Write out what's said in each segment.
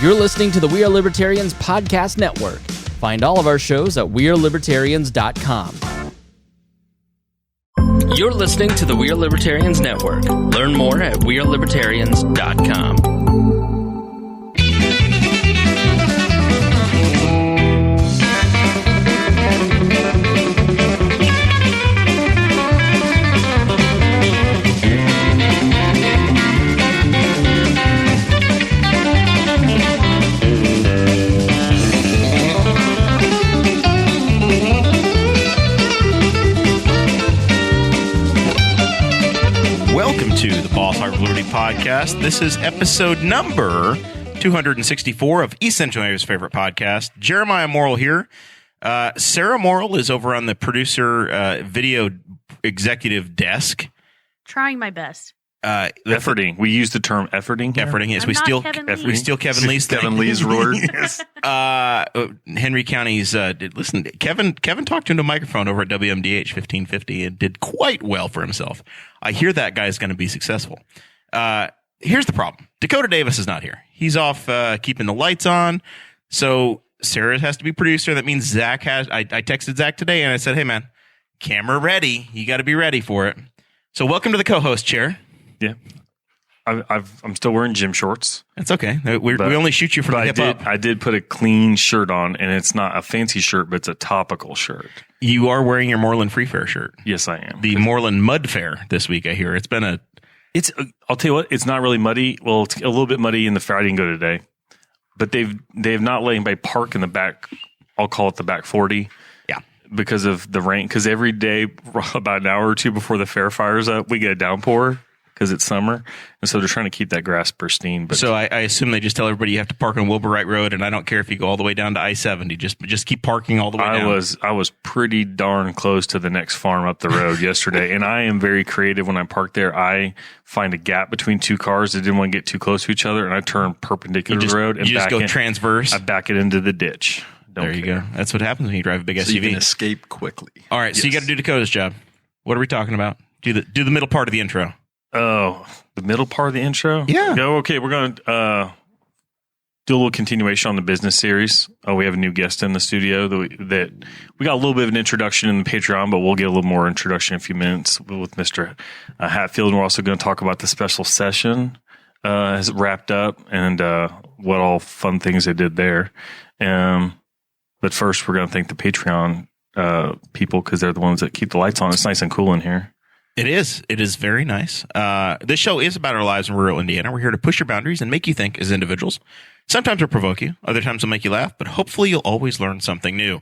You're listening to the We Are Libertarians Podcast Network. Find all of our shows at wearelibertarians.com. You're listening to the We Are Libertarians Network. Learn more at wearelibertarians.com. Welcome to the Boss Heart of Liberty podcast. This is episode number 264 of East Central America's favorite podcast. Jeremiah Morrell here. Sara Morrell is over on the producer video executive desk. Trying my best. Efforting. We use the term efforting. Efforting. Yes, we steal Kevin Lee's thing. Kevin Lee's word. Yes. Henry County's. Listen, Kevin talked into a microphone over at WMDH 1550 and did quite well for himself. I hear that guy's going to be successful. Here's the problem: Dakota Davis is not here. He's off keeping the lights on. So Sarah has to be producer. That means Zach has. I texted Zach today and I said, "Hey man, camera ready. You got to be ready for it." So welcome to the co-host chair. Yeah, I'm still wearing gym shorts. That's okay. We only shoot you from the hip up. I did put a clean shirt on, and it's not a fancy shirt, but it's a topical shirt. You are wearing your Moreland Free Fair shirt. Yes, I am. The Moreland Mud Fair this week, I hear. It's been a... I'll tell you what, it's not really muddy. Well, it's a little bit muddy in the fair. I didn't go today. But they've not let anybody park in the back, I'll call it the back 40. Yeah. Because of the rain. Because every day, about an hour or two before the fair fires up, we get a downpour. Because it's summer, and so they're trying to keep that grass pristine. But so I assume they just tell everybody you have to park on Wilbur Wright Road, and I don't care if you go all the way down to I-70. Just keep parking all the way down. I was pretty darn close to the next farm up the road yesterday, and I am very creative when I park there. I find a gap between two cars that didn't want to get too close to each other, and I turn perpendicular to the road. And you just go transverse. I back it into the ditch. There you go. That's what happens when you drive a big SUV. You can escape quickly. All right, so you got to do Dakota's job. What are we talking about? Do the middle part of the intro. Oh, the middle part of the intro? Yeah. Okay, we're going to do a little continuation on the business series. We have a new guest in the studio that we got a little bit of an introduction in the Patreon, but we'll get a little more introduction in a few minutes with Mr. Hatfield. And we're also going to talk about the special session has wrapped up and what all fun things they did there. But first, we're going to thank the Patreon people because they're the ones that keep the lights on. It's nice and cool in here. It is. It is very nice. This show is about our lives in rural Indiana. We're here to push your boundaries and make you think as individuals. Sometimes we'll provoke you. Other times we'll make you laugh. But hopefully you'll always learn something new.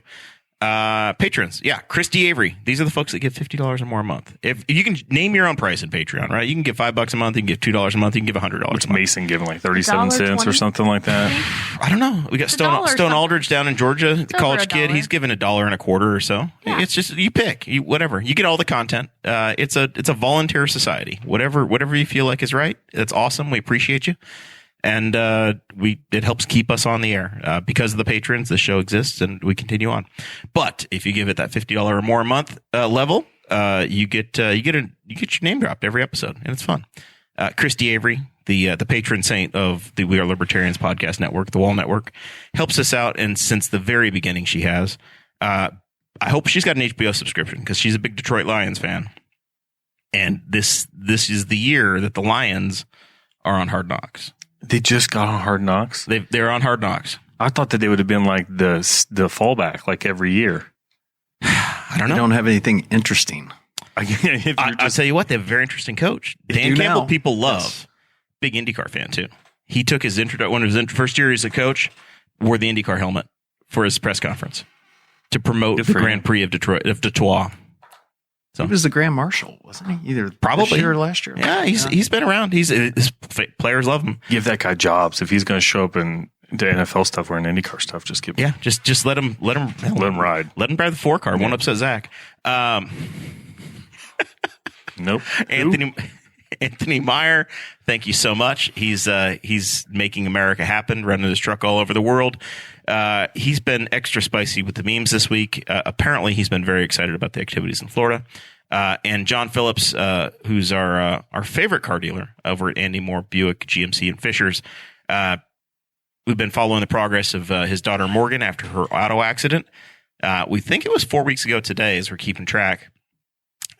Patrons. Yeah. Christy Avery. These are the folks that give $50 or more a month. If you can name your own price in Patreon, right? You can give $5 a month. You can give $2 a month. You can give $100 What's a month. Mason giving, like 37 cents or something like that? I don't know. We got Stone Aldridge down in Georgia, college kid. He's giving $1.25 or so. Yeah. It's just, you pick, whatever. You get all the content. It's a volunteer society. Whatever you feel like is right. That's awesome. We appreciate you. And it helps keep us on the air. Because of the patrons, the show exists and we continue on. But if you give it that $50 or more a month level, you get your name dropped every episode, and it's fun. Christy Avery, the patron saint of the We Are Libertarians Podcast Network, the Wall Network, helps us out, and since the very beginning she has. I hope she's got an HBO subscription because she's a big Detroit Lions fan. And this is the year that the Lions are on Hard Knocks. They just got on Hard Knocks? They're on Hard Knocks. I thought that they would have been like the fallback, like every year. I don't know. They don't have anything interesting. I'll tell you what, they have a very interesting coach. Dan Campbell, people love. Yes. Big IndyCar fan, too. He took his one of his first year as a coach, wore the IndyCar helmet for his press conference to promote the Grand Prix of Detroit. So. He was the Grand Marshal, wasn't he? Either probably this year or last year. Yeah, he's been around. His players love him. Give that guy jobs if he's going to show up in the NFL stuff or in IndyCar stuff. Just give him. Yeah, just let him ride. Let him drive the 4-car. Won't upset Zach. Nope. Anthony Meyer, thank you so much. He's making America happen, running his truck all over the world. He's been extra spicy with the memes this week. Apparently, he's been very excited about the activities in Florida. And John Phillips, who's our favorite car dealer over at Andy Moore Buick GMC and Fishers. we've been following the progress of his daughter Morgan after her auto accident. We think it was 4 weeks ago today, as we're keeping track.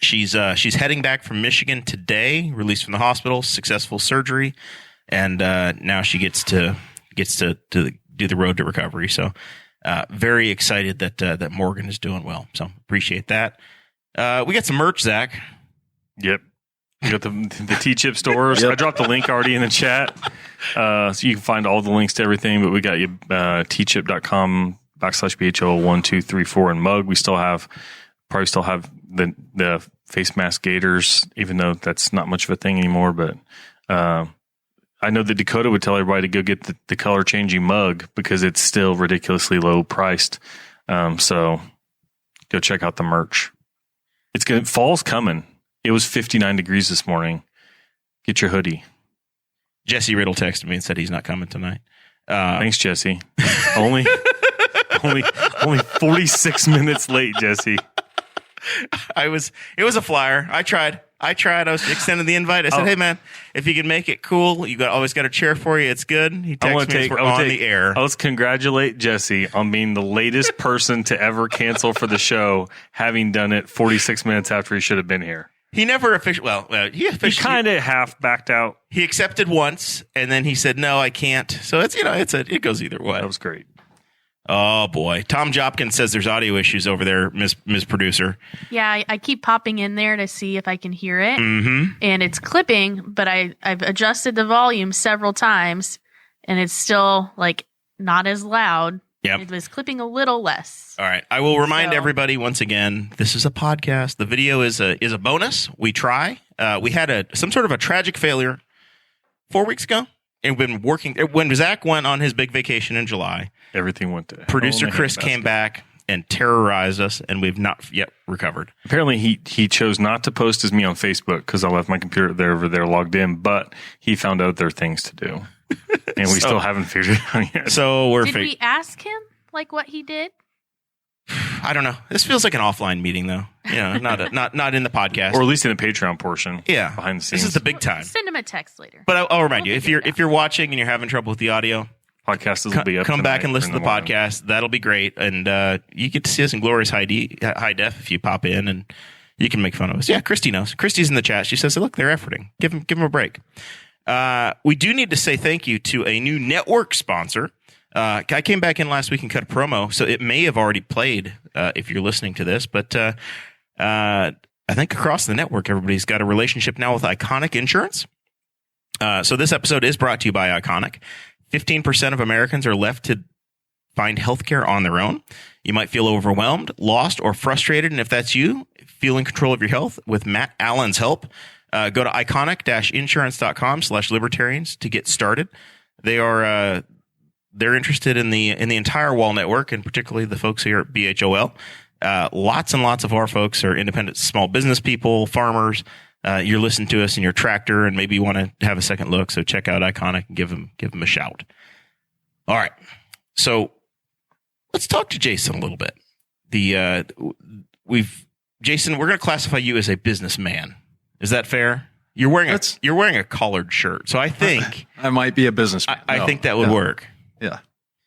She's heading back from Michigan today, released from the hospital, successful surgery, and now she gets to do the road to recovery. So very excited that Morgan is doing well. So appreciate that. We got some merch, Zach. Yep. We got the T-Chip stores. Yep. I dropped the link already in the chat. So you can find all the links to everything, but we got you tchip.com/BHO1234 and mug. We still have the face mask gaiters, even though that's not much of a thing anymore. But I know that Dakota would tell everybody to go get the color changing mug because it's still ridiculously low priced. So go check out the merch. It's good. Fall's coming. It was 59 degrees this morning. Get your hoodie. Jesse Riddle texted me and said he's not coming tonight. Thanks, Jesse. only 46 minutes late, Jesse. It was a flyer. I tried. I was extending the invite. I said, "Hey man, if you can make it cool, always got a chair for you. It's good." He texted me, "We're on the air." Let's congratulate Jesse on being the latest person to ever cancel for the show, having done it 46 minutes after he should have been here. He never officially. He kind of half backed out. He accepted once, and then he said, "No, I can't." So it goes either way. That was great. Oh boy, Tom Jopkins says there's audio issues over there, Miss Producer. Yeah, I keep popping in there to see if I can hear it, and it's clipping. But I've adjusted the volume several times, and it's still like not as loud. Yep. It was clipping a little less. All right, I will remind everybody once again: this is a podcast. The video is a bonus. We try. We had some sort of a tragic failure 4 weeks ago. And we've been working when Zach went on his big vacation in July. Everything went to producer Chris came back and terrorized us, and we've not yet recovered. Apparently, he chose not to post as me on Facebook because I left my computer over there logged in. But he found out there are things to do, and we still haven't figured it out yet. So did we ask him like what he did? I don't know. This feels like an offline meeting, though. Not in the podcast, or at least in the Patreon portion. Yeah, behind the scenes. This is the big time. Send him a text later. But I'll remind you, if you're watching and you're having trouble with the audio, podcast will be up. Come back and listen to the podcast. That'll be great, and you get to see us in glorious high def if you pop in, and you can make fun of us. Yeah, Christy knows. Christy's in the chat. She says, "Look, they're efforting. Give them a break." We do need to say thank you to a new network sponsor. I came back in last week and cut a promo, so it may have already played if you're listening to this, but I think across the network, everybody's got a relationship now with Iconic Insurance. So this episode is brought to you by Iconic. 15% of Americans are left to find healthcare on their own. You might feel overwhelmed, lost, or frustrated, and if that's you, feel in control of your health with Matt Allen's help. Go to iconic-insurance.com/libertarians to get started. They're interested in the entire wall network, and particularly the folks here at BHOL. Lots and lots of our folks are independent small business people, farmers. You're listening to us in your tractor, and maybe you want to have a second look. So check out Iconic and give them a shout. All right, so let's talk to Jason a little bit. Jason, we're going to classify you as a businessman. Is that fair? You're wearing a collared shirt, so I think I might be a businessman. I think that would work. Yeah,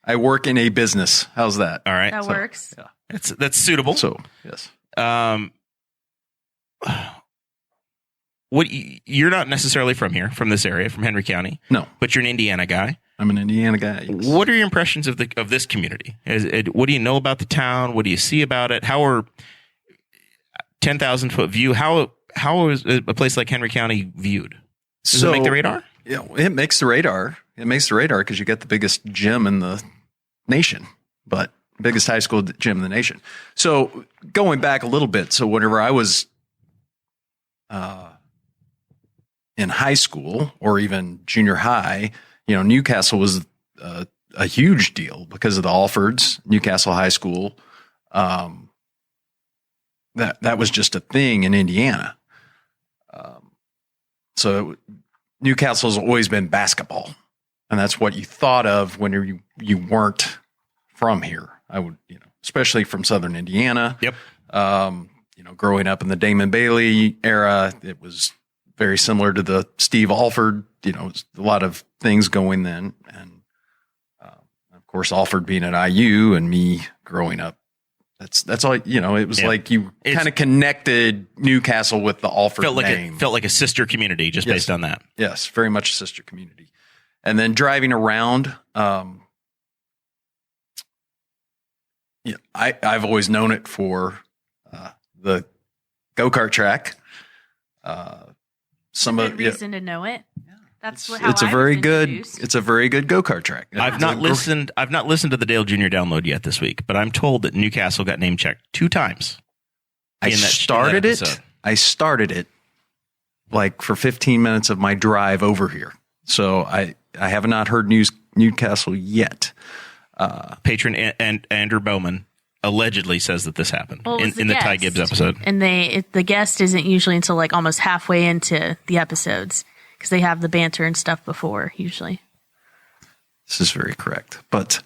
I work in a business. How's that? All right, that works. Yeah, that's suitable. So yes. You're not necessarily from here, from this area, from Henry County. No, but you're an Indiana guy. I'm an Indiana guy. Yes. What are your impressions of this community? What do you know about the town? What do you see about it? How are 10,000-foot view? How is a place like Henry County viewed? Does it make the radar? Yeah, it makes the radar. It makes the radar because you get the biggest gym in the nation, but biggest high school gym in the nation. So going back a little bit, so whenever I was in high school or even junior high, Newcastle was a huge deal because of the Alfords, Newcastle High School. That was just a thing in Indiana. So Newcastle's always been basketball, and that's what you thought of when you weren't from here. I would, especially from Southern Indiana. Yep. Growing up in the Damon Bailey era, it was very similar to the Steve Alford. A lot of things going then, and course, Alford being at IU and me growing up. That's all, it was like you kind of connected Newcastle with the Alford name. Felt like a sister community just based on that. Yes, very much a sister community. And then driving around, I've always known it for the go-kart track. Reason to know it. That's it's a very good go-kart track. I've not listened to the Dale Jr. download yet this week, but I'm told that Newcastle got name checked 2 times. I started it like for 15 minutes of my drive over here. So I have not heard Newcastle yet. Patron and Andrew Bowman allegedly says that this happened in the Ty Gibbs episode. And the guest isn't usually until like almost halfway into the episodes, because they have the banter and stuff before, usually. This is very correct. But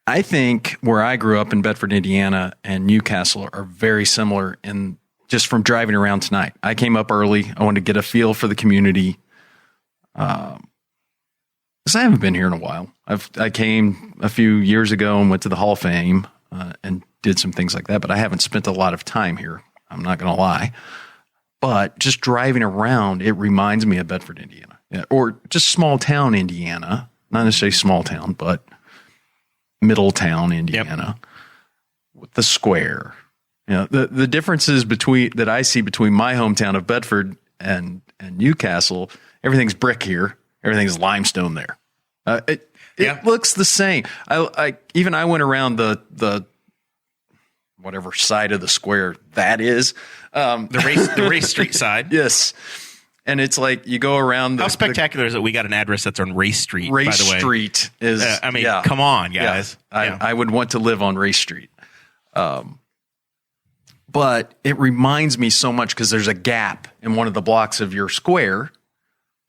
I think where I grew up in Bedford, Indiana, and Newcastle are very similar in just from driving around tonight. I came up early. I wanted to get a feel for the community. Because I haven't been here in a while. I came a few years ago and went to the Hall of Fame and did some things like that, but I haven't spent a lot of time here. I'm not going to lie. But just driving around, it reminds me of Bedford, Indiana, or just small town Indiana. Not necessarily small town, but middle town Indiana with the square. The differences that I see between my hometown of Bedford and Newcastle. Everything's brick here. Everything's limestone there. It looks the same. I went around the whatever side of the square that is. The race street side. Yes. And it's like you go around. How spectacular is it? We got an address that's on Race Street. Race by the way. Street is. Come on, guys. Yeah. I would want to live on Race Street. But it reminds me so much because there's a gap in one of the blocks of your square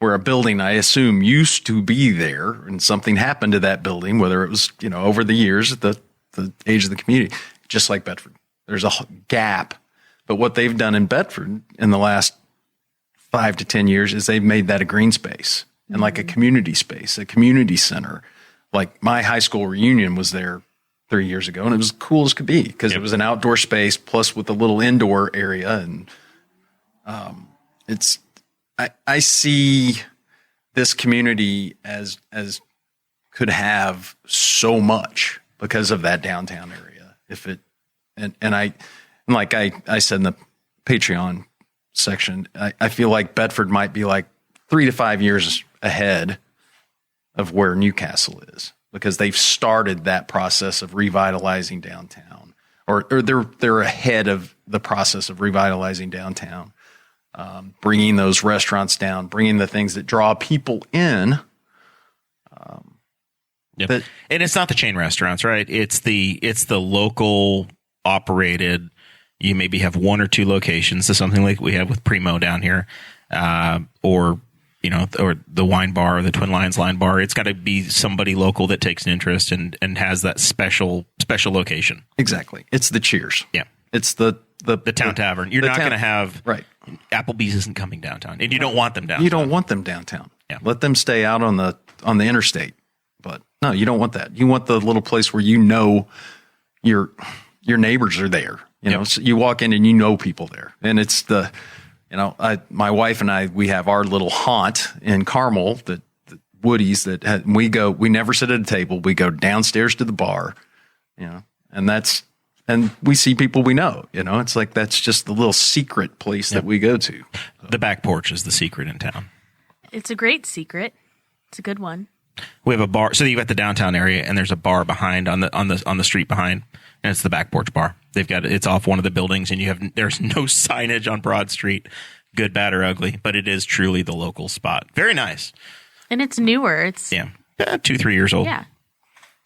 where a building, I assume, used to be there, and something happened to that building, whether it was, over the years, the age of the community, just like Bedford. There's a gap. But what they've done in Bedford in the last 5 to 10 years is they've made that a green space and like a community space, a community center. Like my high school reunion was there 3 years ago, and it was cool as could be because it was an outdoor space plus with a little indoor area. And I see this community as could have so much because of that downtown area. Like I said in the Patreon section, I feel like Bedford might be like 3 to 5 years ahead of where Newcastle is because they've started that process of revitalizing downtown, or they're ahead of the process of revitalizing downtown, bringing those restaurants down, bringing the things that draw people in. And it's not the chain restaurants, right? It's the local operated. You maybe have 1 or 2 locations, so something like we have with Primo down here, or the wine bar or the Twin Lions Line Bar. It's got to be somebody local that takes an interest and has that special location. Exactly. It's the Cheers. Yeah. It's the town tavern. You're not going to have right. Applebee's isn't coming downtown, and you don't want them downtown. You don't want them downtown. Yeah. Let them stay out on the interstate. But no, you don't want that. You want the little place where your neighbors are there. So you walk in and people there, and it's my wife and I, we have our little haunt in Carmel, the Woody's we never sit at a table. We go downstairs to the bar, and we see people we know, it's like, that's just the little secret place that we go to. The back porch is the secret in town. It's a great secret. It's a good one. We have a bar. So you got the downtown area, and there's a bar behind on the street behind, and it's the back porch bar. It's off one of the buildings, and there's no signage on Broad Street, good, bad, or ugly, but it is truly the local spot. Very nice. And it's newer. It's 2-3 years old. Yeah.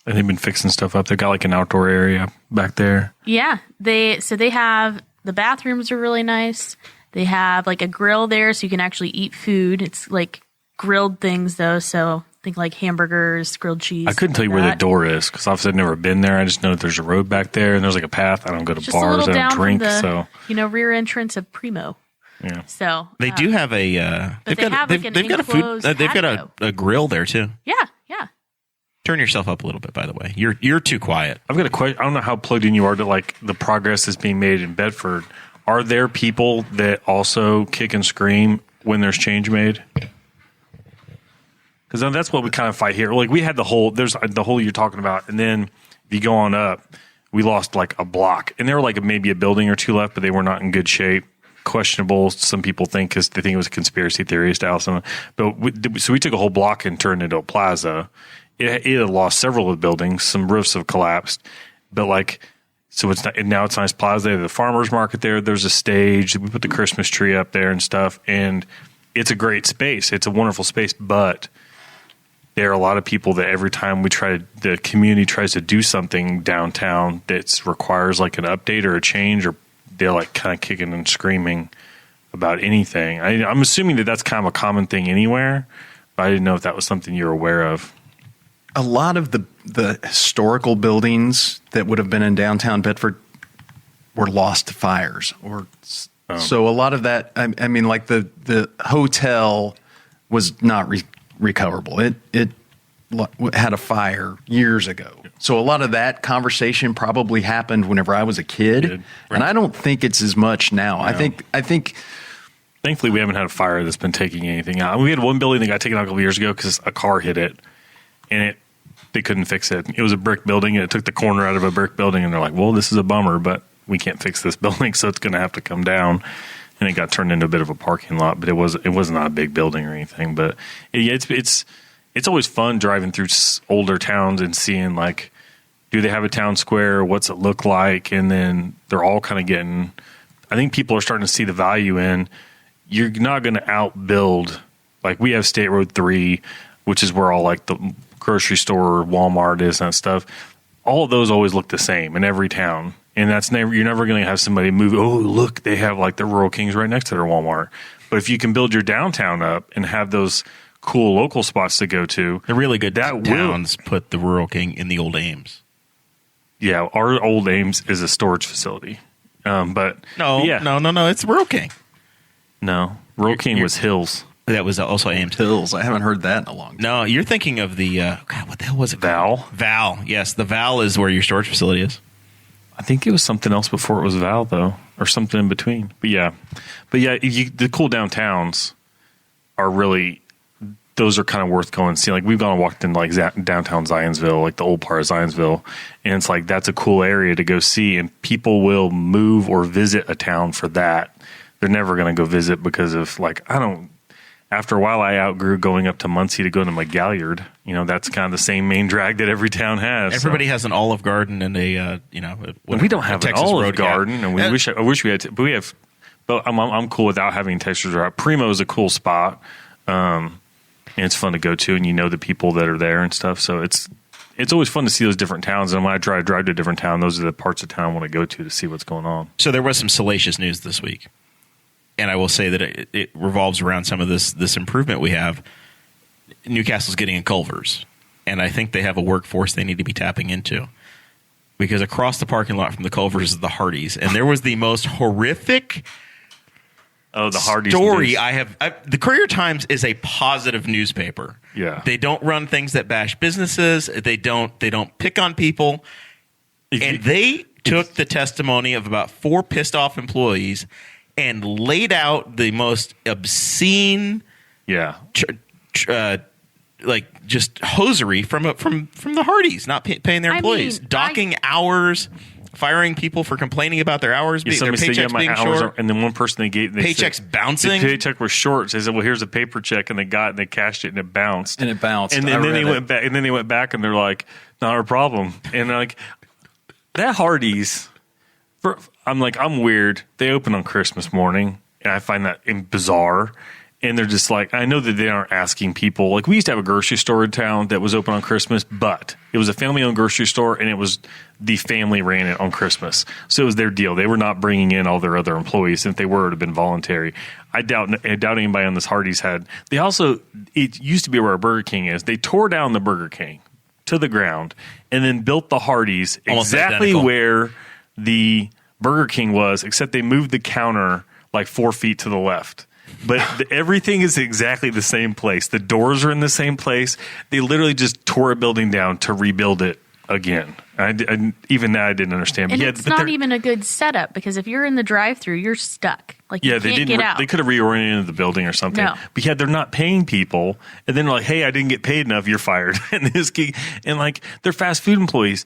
And they've been fixing stuff up. They've got like an outdoor area back there. Yeah. They have, the bathrooms are really nice. They have like a grill there so you can actually eat food. It's like grilled things though. So think like hamburgers, grilled cheese. I couldn't tell you where the door is because obviously I've never been there. I just know that there's a road back there and there's like a path. I don't go to just bars. I don't drink. Rear entrance of Primo. Yeah. So they do have they've got a food. They've got a grill there too. Yeah. Turn yourself up a little bit, by the way. You're too quiet. I've got a question. I don't know how plugged in you are to like the progress that's being made in Bedford. Are there people that also kick and scream when there's change made? Because that's what we kind of fight here. Like we had there's the hole you're talking about, and then if you go on up, we lost like a block, and there were like maybe a building or two left, but they were not in good shape. Questionable. Some people think because they think it was a conspiracy theory style. So we took a whole block and turned it into a plaza. It had lost several of the buildings. Some roofs have collapsed, but like. So now it's a nice plaza. They have the farmers market there. There's a stage. We put the Christmas tree up there and stuff. And it's a great space. It's a wonderful space. But there are a lot of people that every time the community tries to do something downtown that requires like an update or a change, or they're like kind of kicking and screaming about anything. I'm assuming that that's kind of a common thing anywhere. But I didn't know if that was something you're aware of. A lot of the historical buildings that would have been in downtown Bedford were lost to fires, so a lot of that. I mean, like the hotel was not recoverable. It had a fire years ago, so a lot of that conversation probably happened whenever I was a kid, and I don't think it's as much now. No. I think. Thankfully, we haven't had a fire that's been taking anything out. We had one building that got taken out a couple years ago because a car hit it. And they couldn't fix it. It was a brick building, and it took the corner out of a brick building. And they're like, well, this is a bummer, but we can't fix this building, so it's going to have to come down. And it got turned into a bit of a parking lot, but it was not a big building or anything. But it's always fun driving through older towns and seeing, like, do they have a town square? What's it look like? And then they're all kind of getting – I think people are starting to see the value in you're not going to outbuild – like we have State Road 3, which is where all, like, the – grocery store, Walmart is and stuff. All of those always look the same in every town, and you're never going to have somebody move. Oh, look, they have like the Rural Kings right next to their Walmart. But if you can build your downtown up and have those cool local spots to go to, the really good towns put the Rural King in the old Ames. Yeah, our old Ames is a storage facility. But no, it's Rural King. No, Rural King was Hills. That was also Ames Hills. I haven't heard that in a long time. No, you're thinking of the God. What the hell was it? Val. Val. Yes, the Val is where your storage facility is. I think it was something else before it was Val, though, or something in between. But yeah, the cool downtowns are really. Those are kind of worth going and seeing. Like we've gone and walked in like downtown Zionsville, like the old part of Zionsville, and it's like that's a cool area to go see. And people will move or visit a town for that. They're never going to go visit because of like I don't. After a while, I outgrew going up to Muncie to go to my Galliard. You know, that's kind of the same main drag that every town has. Everybody has an Olive Garden and a, we don't have an Olive Garden, and I wish we had. But we have. But I'm cool without having Texas Route. Primo is a cool spot, and it's fun to go to, and you know the people that are there and stuff. So it's always fun to see those different towns. And when I drive to a different town, those are the parts of town I want to go to see what's going on. So there was some salacious news this week. And I will say that it revolves around some of this improvement we have. Newcastle's getting in Culver's, and I think they have a workforce they need to be tapping into. Because across the parking lot from the Culver's is the Hardees, and there was the most horrific the Hardees story I have. The Courier Times is a positive newspaper. Yeah, they don't run things that bash businesses. They don't pick on people, and they took the testimony of about 4 pissed off employees. And laid out the most obscene, like just hosiery from the Hardees, not paying their employees, docking hours, firing people for complaining about their hours, their paychecks being short, and then one person they paychecks bouncing. The paycheck was short. So they said, "Well, here's a paper check," and they cashed it and it bounced, and then they went back, and then they went back, and they're like, "Not a problem," and like that Hardees. I'm like, I'm weird. They open on Christmas morning, and I find that bizarre. And they're just like, I know that they aren't asking people. Like, we used to have a grocery store in town that was open on Christmas, but it was a family-owned grocery store, and it was the family ran it on Christmas. So it was their deal. They were not bringing in all their other employees. If they were, it would have been voluntary. I doubt anybody on this Hardee's had. They also, it used to be where our Burger King is. They tore down the Burger King to the ground and then built the Hardee's exactly where the Burger King was, except they moved the counter like 4 feet to the left. but everything is exactly the same place. The doors are in the same place. They literally just tore a building down to rebuild it again. Even that I didn't understand. And it's not even a good setup because if you're in the drive-through, you're stuck. Like you can't get out. They could have reoriented the building or something. No. But yeah, they're not paying people, and then they're like, "Hey, I didn't get paid enough. You're fired." And like they're fast food employees.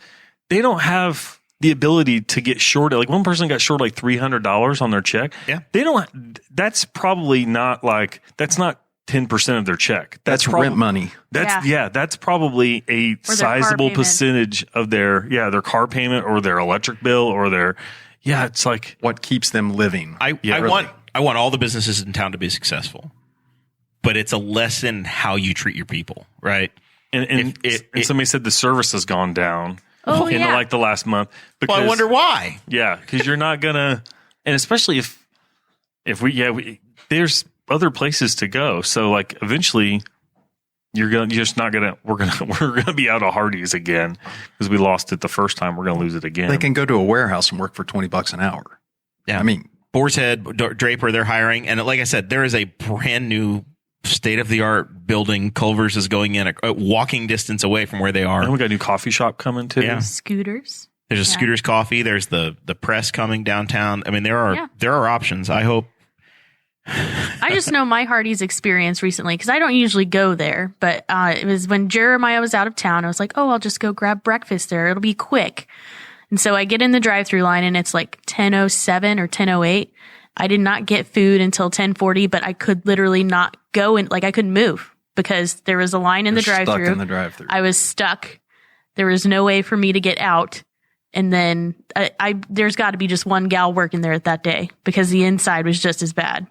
They don't have the ability to get short. Like one person got short like $300 on their check. Yeah, they don't. That's probably not like that's not 10% of their check. That's rent money. That's probably a sizable percentage of their car payment or their electric bill or their it's like what keeps them living. I want all the businesses in town to be successful, but it's a lesson how you treat your people, right? And somebody said the service has gone down in like the last month. Because, well, I wonder why. Yeah, because you're not gonna, and especially if we there's other places to go. So like eventually we're gonna be out of Hardees again because we lost it the first time. We're gonna lose it again. They can go to a warehouse and work for $20 an hour. Yeah, I mean Boar's Head, Draper, they're hiring, and like I said, there is a brand new state of the art building. Culver's is going in a walking distance away from where they are. And we got a new coffee shop coming too. Yeah. Scooters. There's a Scooters Coffee. There's the press coming downtown. I mean, there are options. I hope. I just know my Hardee's experience recently because I don't usually go there, but it was when Jeremiah was out of town. I was like, I'll just go grab breakfast there. It'll be quick. And so I get in the drive-through line and it's like 10:07 or 10:08. I did not get food until 10:40, but I could literally not go and I couldn't move because there was a line in the drive-through. Stuck in the drive-through. I was stuck. There was no way for me to get out. And then there's got to be just one gal working there that day because the inside was just as bad.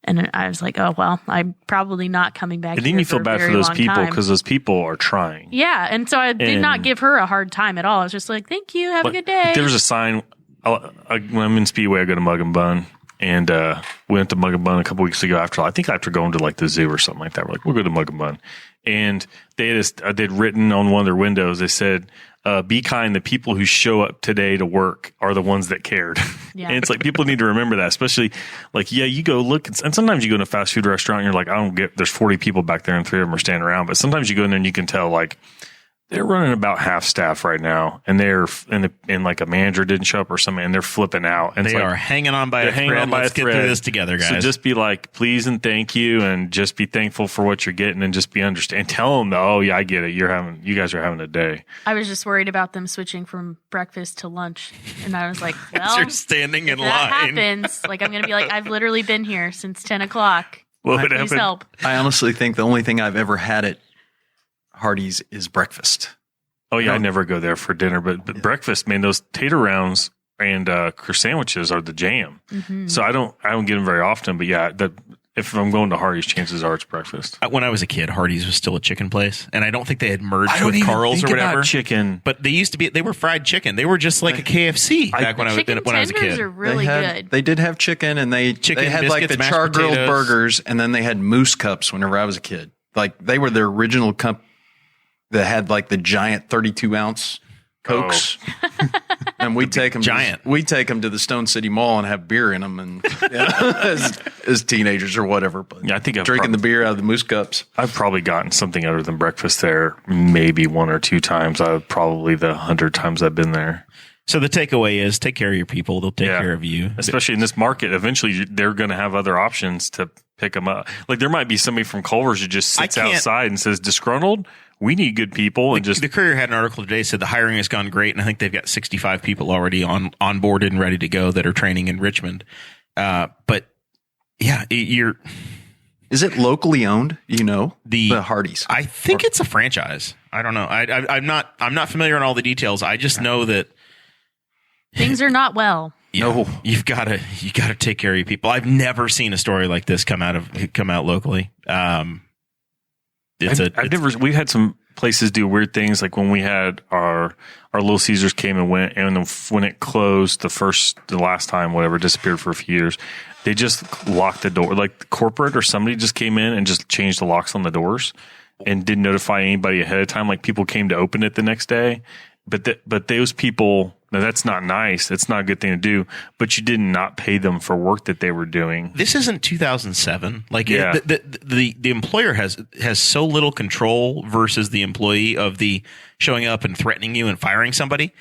And I was like, oh, well, I'm probably not coming back. And then you feel bad for those people because those people are trying. Yeah. And so I did not give her a hard time at all. I was just like, thank you. Have a good day. There was a sign. When I'm in Speedway, I go to Mug and Bun. And we went to Mug and Bun a couple weeks ago after going to like the zoo or something like that. We're like, we'll go to Mug and Bun. And they'd written on one of their windows, they said, be kind. The people who show up today to work are the ones that cared. Yeah. And it's like people need to remember that, especially like, you go look and sometimes you go in a fast food restaurant and you're like, there's 40 people back there and 3 of them are standing around. But sometimes you go in there and you can tell like they're running about half staff right now, and and like a manager didn't show up or something, and they're flipping out. And they are hanging on by a thread. Let's get through this together, guys. So just be like, please and thank you, and just be thankful for what you're getting, and just be understand. Tell them, I get it. You guys are having a day. I was just worried about them switching from breakfast to lunch, and I was like, well, you're standing in line. That happens. Like I'm going to be like, I've literally been here since 10 o'clock. Please help. I honestly think the only thing I've ever had at Hardees is breakfast. Oh yeah, I never go there for dinner, but breakfast, man, those tater rounds and croissant sandwiches are the jam. Mm-hmm. So I don't get them very often, but yeah, if I'm going to Hardees, chances are it's breakfast. When I was a kid, Hardees was still a chicken place, and I don't think they had merged with Carl's or whatever. Chicken, but they used to be. They were fried chicken. They were just like a KFC back when I was a kid. Tenders are really good. They did have chicken, and they had like the char grilled burgers, and then they had moose cups. Whenever I was a kid, like they were the original cup that had like the giant 32-ounce Cokes. Oh. And we take them to the Stone City Mall and have beer in them, and as teenagers or whatever. But yeah, I think drinking the beer out of the moose cups. I've probably gotten something other than breakfast there, maybe 1 or 2 times. Probably the 100 times I've been there. So the takeaway is take care of your people. They'll take care of you. Especially in this market, eventually they're going to have other options to pick them up. Like there might be somebody from Culver's who just sits outside and says, disgruntled, we need good people. And the Courier had an article today said the hiring has gone great, and I think they've got 65 people already onboarded and ready to go that are training in Richmond. But yeah, is it locally owned? The Hardees. I think it's a franchise. I don't know. I'm not familiar on all the details. I just know that things are not well. No, you gotta take care of your people. I've never seen a story like this come out locally. We've had some places do weird things, like when we had our Little Caesars came and went, and when it closed the last time, whatever, disappeared for a few years, they just locked the door. Like the corporate or somebody just came in and just changed the locks on the doors and didn't notify anybody ahead of time. Like people came to open it the next day, but those people Now, that's not nice. That's not a good thing to do. But you did not pay them for work that they were doing. This isn't 2007. Like the employer has so little control versus the employee of the showing up and threatening you and firing somebody,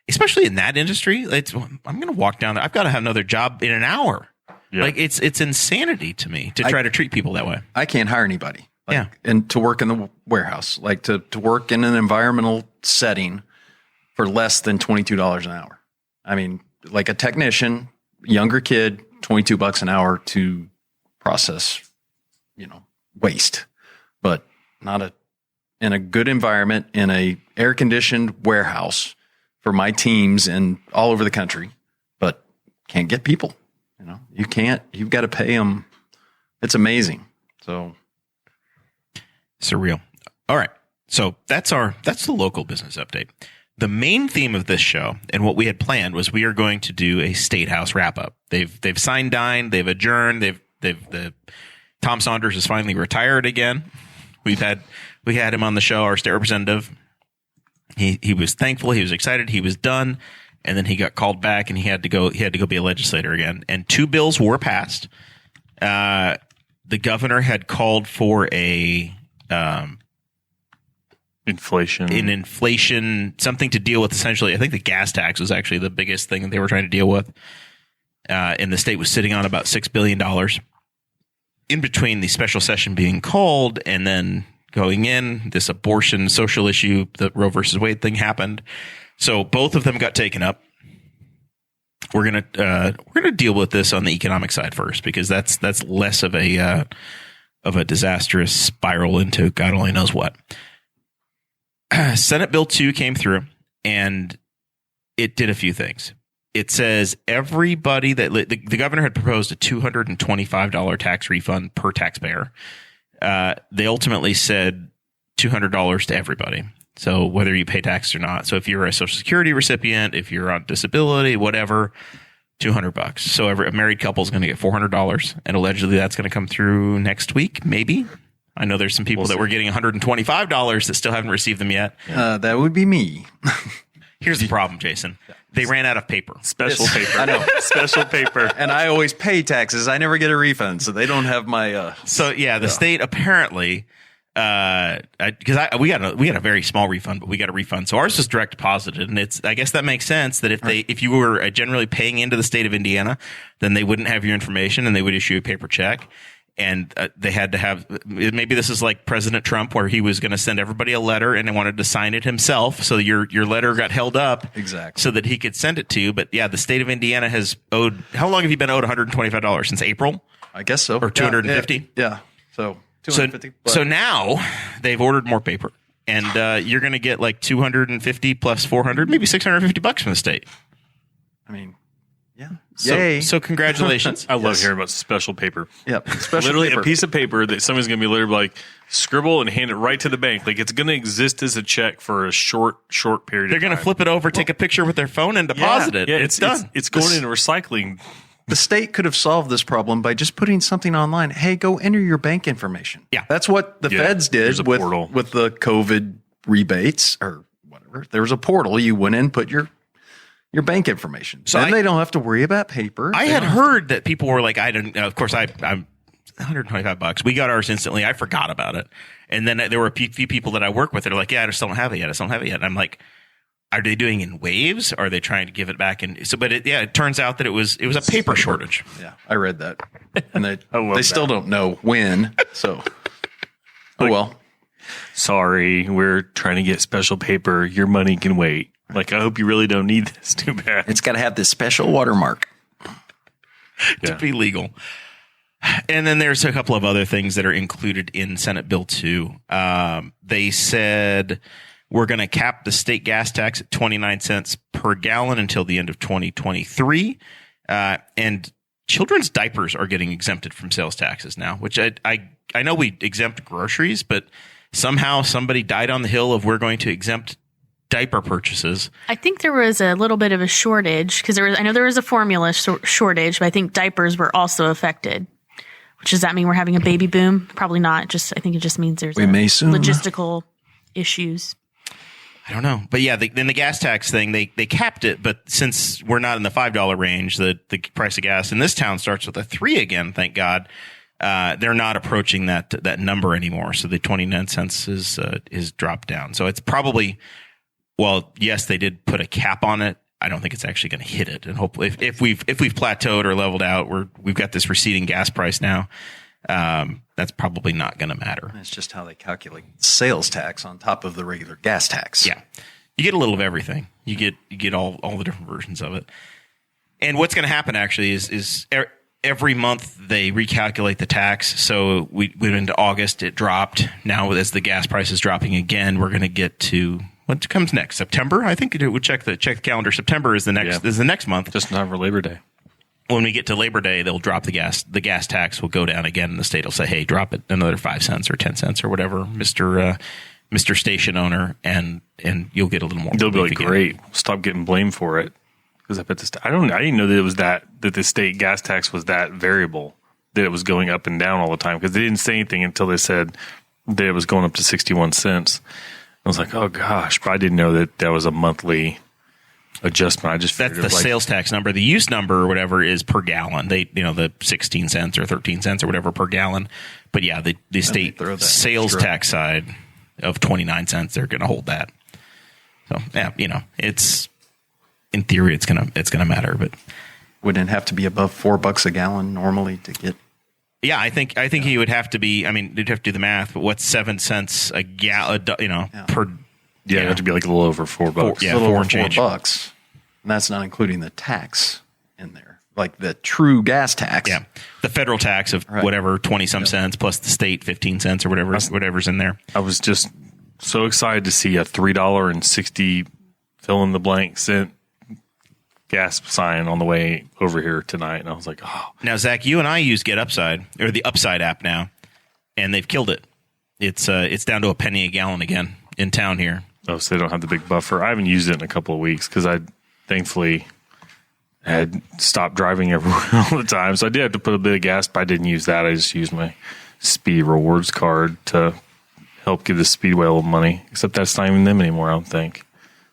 especially in that industry. I'm going to walk down. I've got to have another job in an hour. Yeah. Like it's insanity to me to try to treat people that way. I can't hire anybody. And to work in the warehouse, like to work in an environmental setting for less than $22 an hour. I mean, like a technician, younger kid, $22 an hour to process, waste, but not in a good environment in a air conditioned warehouse for my teams and all over the country, but can't get people. You've got to pay them. It's amazing. So surreal. All right. So that's the local business update. The main theme of this show and what we had planned was we are going to do a State House wrap up. They've signed, dined, they've adjourned. Tom Saunders is finally retired again. We had him on the show, our state representative. He was thankful. He was excited. He was done. And then he got called back and he had to go be a legislator again. And 2 bills were passed. The governor had called for inflation, something to deal with essentially. I think the gas tax was actually the biggest thing that they were trying to deal with. And the state was sitting on about $6 billion in between the special session being called and then going in. This abortion social issue, the Roe versus Wade thing happened. So both of them got taken up. We're gonna deal with this on the economic side first because that's less of a disastrous spiral into God only knows what. Senate Bill 2 came through and it did a few things. It says everybody that the governor had proposed a $225 tax refund per taxpayer. They ultimately said $200 to everybody. So whether you pay taxes or not. So if you're a Social Security recipient, if you're on disability, whatever, $200. So a married couple is going to get $400, and allegedly that's going to come through next week, maybe. I know there's some people that were getting $125 that still haven't received them yet. That would be me. Here's the problem, Jason. They ran out of paper. Special paper. I know. Special paper. And I always pay taxes. I never get a refund, so they don't have my. The state apparently. Because we got a very small refund, but we got a refund. So ours is direct deposited, and I guess that makes sense that if you were generally paying into the state of Indiana, then they wouldn't have your information and they would issue a paper check. And they had to have, maybe this is like President Trump where he was going to send everybody a letter and they wanted to sign it himself. So your letter got held up exactly so that he could send it to you. But yeah, the state of Indiana has owed, how long have you been owed $125 since April? I guess so. Or 250? Yeah. So So now they've ordered more paper, and you're going to get like 250 plus 400, maybe $650 from the state. I mean, yeah. Yay! So congratulations. I love hearing about special paper. Yep, literally a piece of paper that somebody's going to be literally like scribble and hand it right to the bank. Like it's going to exist as a check for a short period. They're going to flip it over, take a picture with their phone, and deposit it. Yeah, it's done. It's going into recycling. The state could have solved this problem by just putting something online. Hey, go enter your bank information. Yeah. That's what the feds did with the COVID rebates or whatever. There was a portal. You went in, put your bank information. So then they don't have to worry about paper. I had heard that people were like, of course, I'm $125. We got ours instantly. I forgot about it. And then there were a few people that I work with that are like, yeah, I just don't have it yet. And I'm like, are they doing in waves? Or are they trying to give it back? And so, but it turns out that it was a paper shortage. Yeah, I read that, and they still don't know when. So, well, sorry, we're trying to get special paper. Your money can wait. Like, I hope you really don't need this too bad. It's got to have this special watermark to be legal. And then there's a couple of other things that are included in Senate Bill 2. They said, we're going to cap the state gas tax at 29 cents per gallon until the end of 2023. And children's diapers are getting exempted from sales taxes now, which I know we exempt groceries, but somehow somebody died on the hill of we're going to exempt diaper purchases. I think there was a little bit of a shortage because I know there was a formula shortage, but I think diapers were also affected. Which does that mean we're having a baby boom? Probably not. I think it just means there's logistical issues. I don't know. But yeah, then the gas tax thing, they capped it. But since we're not in the $5 range, the price of gas in this town starts with a 3 again, thank God. They're not approaching that number anymore. So the 29 cents is dropped down. So it's probably, well, yes, they did put a cap on it. I don't think it's actually going to hit it. And hopefully if we've plateaued or leveled out, we've got this receding gas price now. That's probably not going to matter. It's just how they calculate sales tax on top of the regular gas tax. Yeah. You get a little of everything. You get all the different versions of it. And what's going to happen actually is every month they recalculate the tax. So we went into August, it dropped. Now as the gas price is dropping again, we're going to get to what comes next? September? I think it would check the calendar. September is the next month. Just in time for Labor Day. When we get to Labor Day, they'll drop the gas. The gas tax will go down again, and the state will say, "Hey, drop it another 5 cents or 10 cents or whatever, Mister Station Owner," and you'll get a little more. They'll be like, "Great, stop getting blamed for it." Because I bet I didn't know that it was that the state gas tax was that variable, that it was going up and down all the time. Because they didn't say anything until they said that it was going up to 61 cents. I was like, "Oh gosh," but I didn't know that was a monthly adjustment. I just that's the sales tax number. The use number or whatever is per gallon. They the 16 cents or 13 cents or whatever per gallon. But yeah, the state sales tax side of 29 cents, they're going to hold that. So yeah, it's in theory it's gonna matter, but wouldn't it have to be above $4 a gallon normally to get? Yeah, I think he would have to be. I mean, you'd have to do the math, but what's 7 cents a gallon? Per. Yeah, it'd have to be like a little over $4. Yeah, a little $4 over and change. $4. And that's not including the tax in there, like the true gas tax. Yeah, the federal tax of whatever 20 some cents plus the state 15 cents or whatever's in there. I was just so excited to see a $3.60 fill in the blank cent gas sign on the way over here tonight, and I was like, oh. Now, Zach, you and I use Get Upside or the Upside app now, and they've killed it. It's down to a penny a gallon again in town here. Oh, so they don't have the big buffer. I haven't used it in a couple of weeks because I thankfully had stopped driving everywhere all the time. So I did have to put a bit of gas, but I didn't use that. I just used my Speed Rewards card to help give the Speedway a little money, except that's not even them anymore, I don't think.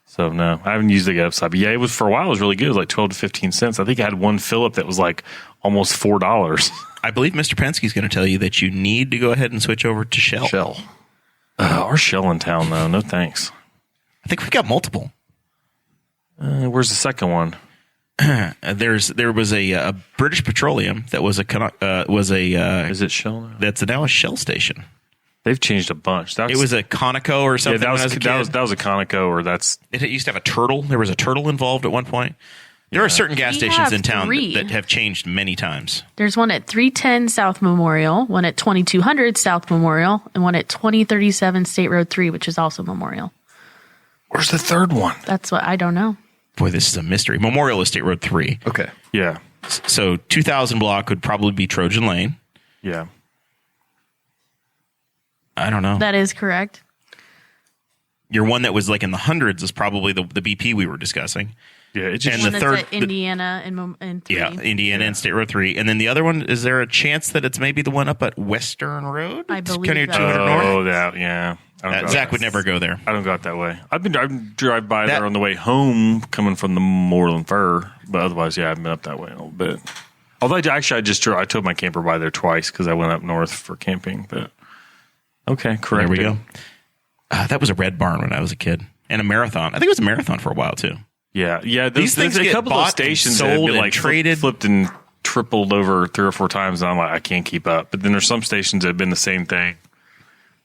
So no, I haven't used the Get Upside. But yeah, it was for a while. It was really good. It was like 12 to 15 cents. I think I had one fill up that was like almost $4. I believe Mr. Penske's going to tell you that you need to go ahead and switch over to Shell. Our Shell in town, though. No thanks. I think we've got multiple. Where's the second one? There was a British Petroleum that was Is it Shell now? That's now a Shell station. They've changed a bunch. It was a Conoco or something. Yeah, that was a Conoco, or that's. It used to have a turtle. There was a turtle involved at one point. There are certain gas stations in town that have changed many times. There's one at 310 South Memorial, one at 2200 South Memorial, and one at 2037 State Road 3, which is also Memorial. Where's the third one? That's what I don't know. Boy, this is a mystery. Memorial is State Road 3. Okay. Yeah. So 2000 block would probably be Trojan Lane. Yeah. I don't know. That is correct. Your one that was like in the hundreds is probably the BP we were discussing. Yeah, it's just one that's at Indiana and 3. Yeah, Indiana and State Road 3. And then the other one, is there a chance that it's maybe the one up at Western Road? I believe kind of that. 200 north? Oh, that, yeah. Zach would never go there. I don't go out that way. I've been drive by there on the way home coming from the Moreland Fur, but otherwise, yeah, I've been up that way a little bit. Although actually, I towed my camper by there twice because I went up north for camping. But okay, correct. There we go. That was a Red Barn when I was a kid, and a Marathon. I think it was a Marathon for a while too. Yeah. These things a get couple bought of stations and sold that have been and like traded, flipped and tripled over 3 or 4 times, and I'm like, I can't keep up. But then there's some stations that have been the same thing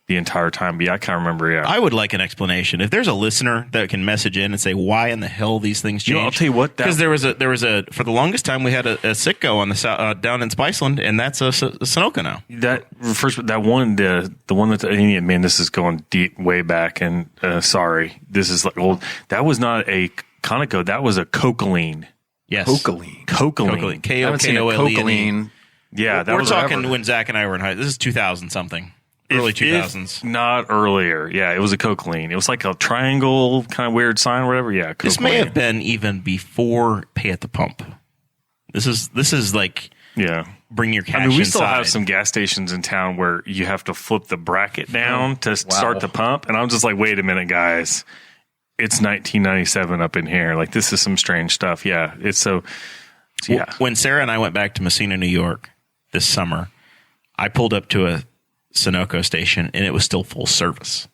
the entire time. But yeah, I can't remember. Yeah, I would like an explanation. If there's a listener that can message in and say why in the hell these things change. I'll tell you what. Because there was a for the longest time we had a Sitco on the down in Spiceland, and that's a Sunoco now. That first, that one, the one that's, man, this is going deep way back, and sorry, this is like old. That was not a Conoco. That was a Cocaline. Yes, Cocaline. Kokolene. Kokolene. Yeah, we're talking when Zach and I were in high. This is 2000 something. Early 2000s. Not earlier. Yeah, it was a Cocaline. It was like a triangle kind of weird sign or whatever. Yeah, Cocaline. This may have been even before pay at the pump. This is like bring your cash. I mean, we still inside. have some gas stations in town where you have to flip the bracket down to start the pump, and I'm just like, wait a minute, guys. it's 1997 up in here. Like, this is some strange stuff. Yeah. It's so yeah. When Sarah and I went back to Messina, New York this summer, I pulled up to a Sunoco station and it was still full service.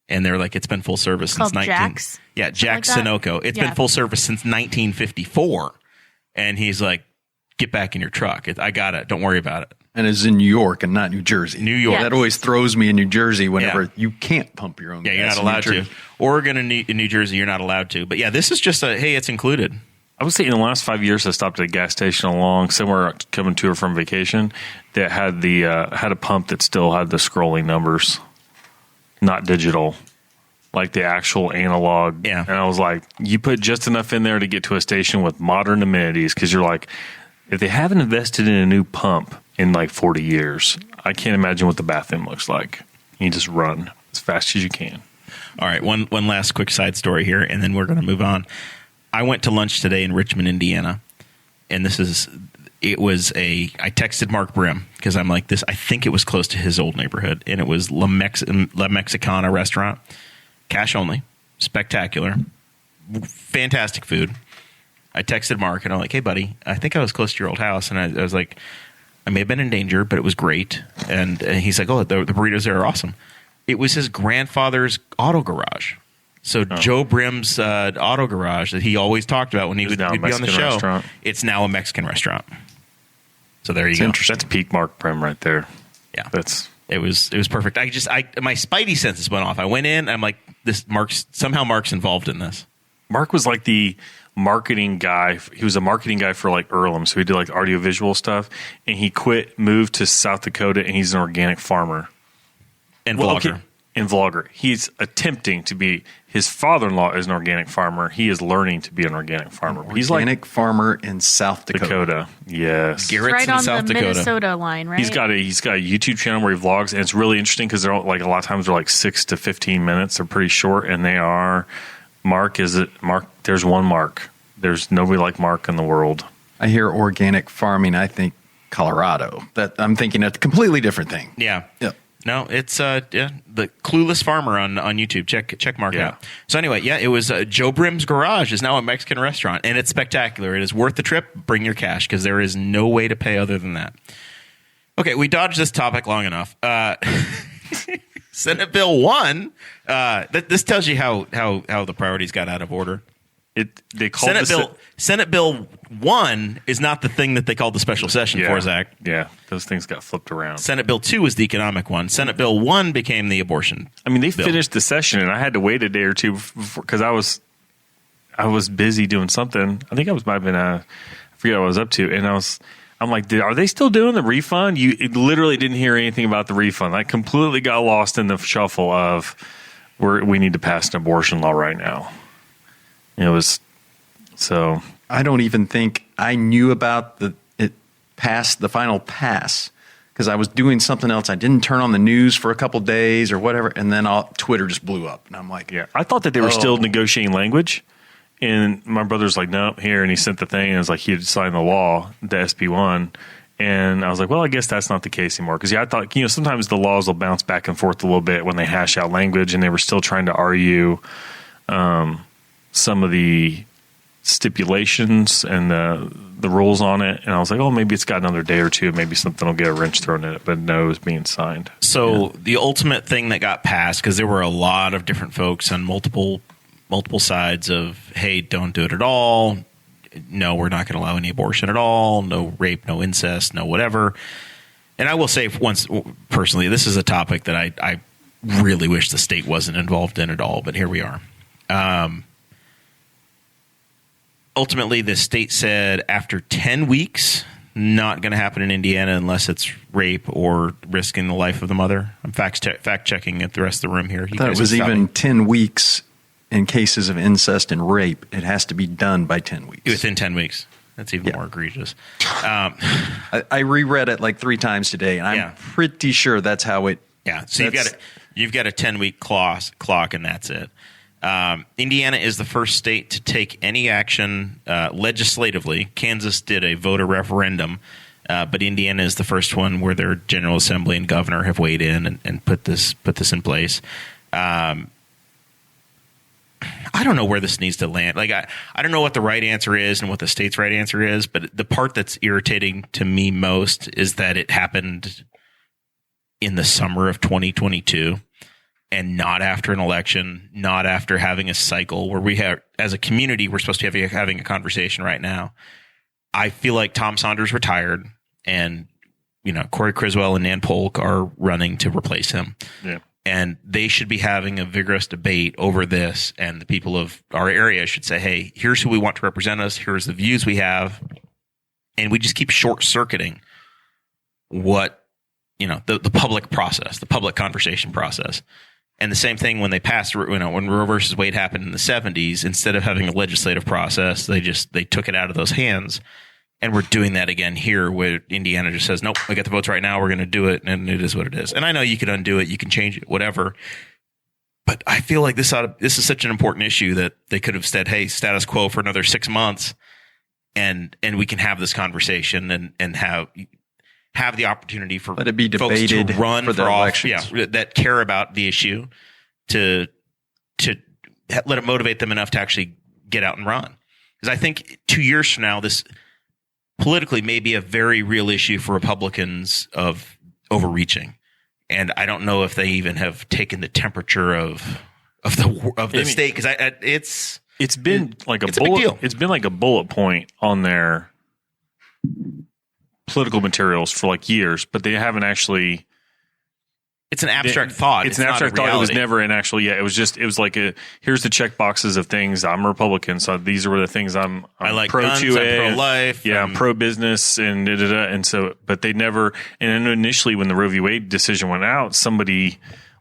And they're like, it's been full service since Jack's? Yeah, Jack's like Sunoco. It's been full service since 1954. And he's like, get back in your truck. I got it. Don't worry about it. And it's in New York and not New Jersey. New York. That always throws me in New Jersey whenever you can't pump your own gas. Yeah, you're not allowed to. Oregon and New Jersey, you're not allowed to. But yeah, this is just hey, it's included. I would say in the last 5 years, I stopped at a gas station along somewhere coming to or from vacation that had had a pump that still had the scrolling numbers, not digital, like the actual analog. Yeah. And I was like, you put just enough in there to get to a station with modern amenities, because you're like, if they haven't invested in a new pump in like 40 years, I can't imagine what the bathroom looks like. You just run as fast as you can. All right, one last quick side story here, and then we're going to move on. I went to lunch today in Richmond, Indiana, and I texted Mark Brim because I'm like, I think it was close to his old neighborhood, and it was La Mexicana restaurant, cash only, spectacular, fantastic food. I texted Mark, and I'm like, hey, buddy, I think I was close to your old house, and I was like, I may have been in danger, but it was great. And he's like, oh, the burritos there are awesome. It was his grandfather's auto garage. So Joe Brim's auto garage that he always talked about when he'd be on the show, restaurant. It's now a Mexican restaurant. So there you go. That's peak Mark Brim right there. Yeah, it was perfect. My spidey senses went off. I went in. I'm like, Mark's involved in this. Mark was like the marketing guy. He was a marketing guy for like Earlham, so he did like audiovisual stuff. And he moved to South Dakota, and he's an organic farmer and vlogger. And vlogger. He's attempting to be. His father-in-law is an organic farmer. He is learning to be an organic farmer. He's organic farmer in South Dakota. Yes, Garrett's right in on South the Dakota. Minnesota line, right? He's got a YouTube channel where he vlogs, and it's really interesting because they're like a lot of times they're like 6 to 15 minutes. They're pretty short, and they are. Mark? There's one Mark. There's nobody like Mark in the world. I hear organic farming. I think Colorado. That I'm thinking a completely different thing. Yeah. No, it's the Clueless Farmer on YouTube. Check Mark out. So anyway, it was Joe Brim's Garage is now a Mexican restaurant, and it's spectacular. It is worth the trip. Bring your cash because there is no way to pay other than that. Okay, we dodged this topic long enough. Senate Bill 1. This tells you how the priorities got out of order. Senate Bill 1 is not the thing that they called the special session for, Zach. Yeah, those things got flipped around. Senate Bill 2 was the economic one. Senate Bill 1 became the abortion. I mean, they finished the session, and I had to wait a day or two because I was busy doing something. I think I forget what I was up to, and I'm like, are they still doing the refund? You literally didn't hear anything about the refund. I completely got lost in the shuffle of we need to pass an abortion law right now. It was so. I don't even think I knew about it passed the final pass because I was doing something else. I didn't turn on the news for a couple days or whatever, and then Twitter just blew up, and I'm like, I thought that they were still negotiating language, and my brother's like, no, here, and he sent the thing, and it was like he had signed the law, the SB1. And I was like, well, I guess that's not the case anymore. Because, I thought, sometimes the laws will bounce back and forth a little bit when they hash out language, and they were still trying to argue some of the stipulations and the rules on it. And I was like, oh, maybe it's got another day or two. Maybe something will get a wrench thrown in it. But no, it was being signed. So the ultimate thing that got passed, because there were a lot of different folks on multiple sides of, hey, don't do it at all. No, we're not going to allow any abortion at all. No rape, no incest, no whatever. And I will say personally, this is a topic that I really wish the state wasn't involved in at all. But here we are. Ultimately, the state said after 10 weeks, not going to happen in Indiana unless it's rape or risking the life of the mother. I'm fact-checking at the rest of the room here. I thought it was even 10 weeks in cases of incest and rape. It has to be done by 10 weeks. Within 10 weeks. That's even more egregious. I reread it like 3 times today, and I'm pretty sure that's how it... Yeah, so you've got a 10-week clock, and that's it. Indiana is the first state to take any action legislatively. Kansas did a voter referendum, but Indiana is the first one where their General Assembly and governor have weighed in and put this in place. I don't know where this needs to land. Like, I don't know what the right answer is and what the state's right answer is, but the part that's irritating to me most is that it happened in the summer of 2022 and not after an election, not after having a cycle where we have, as a community, we're supposed to be having a conversation right now. I feel like Tom Saunders retired and, Corey Criswell and Nan Polk are running to replace him. Yeah. And they should be having a vigorous debate over this. And the people of our area should say, hey, here's who we want to represent us. Here's the views we have. And we just keep short circuiting what, the public process, the public conversation process. And the same thing when they passed, when Roe versus Wade happened in the 70s, instead of having a legislative process, they took it out of those hands. And we're doing that again here where Indiana just says, nope, we got the votes right now. We're going to do it. And it is what it is. And I know you can undo it. You can change it, whatever. But I feel like this is such an important issue that they could have said, hey, status quo for another 6 months. And we can have this conversation and have the opportunity for let it be debated folks to run for the elections. That care about the issue to let it motivate them enough to actually get out and run. Because I think 2 years from now, this politically may be a very real issue for Republicans of overreaching. And I don't know if they even have taken the temperature of the state, because it's been like a big deal. It's been like a bullet point on their political materials for like years, but they haven't actually. It's an abstract thought. It's an abstract thought. It was never an actual. Yeah, it was like here's the check boxes of things. I'm a Republican, so these are the things I'm I like pro guns, 2A, I'm pro-life. Yeah, I'm pro business and and so, but they never. And then initially, when the Roe v. Wade decision went out, somebody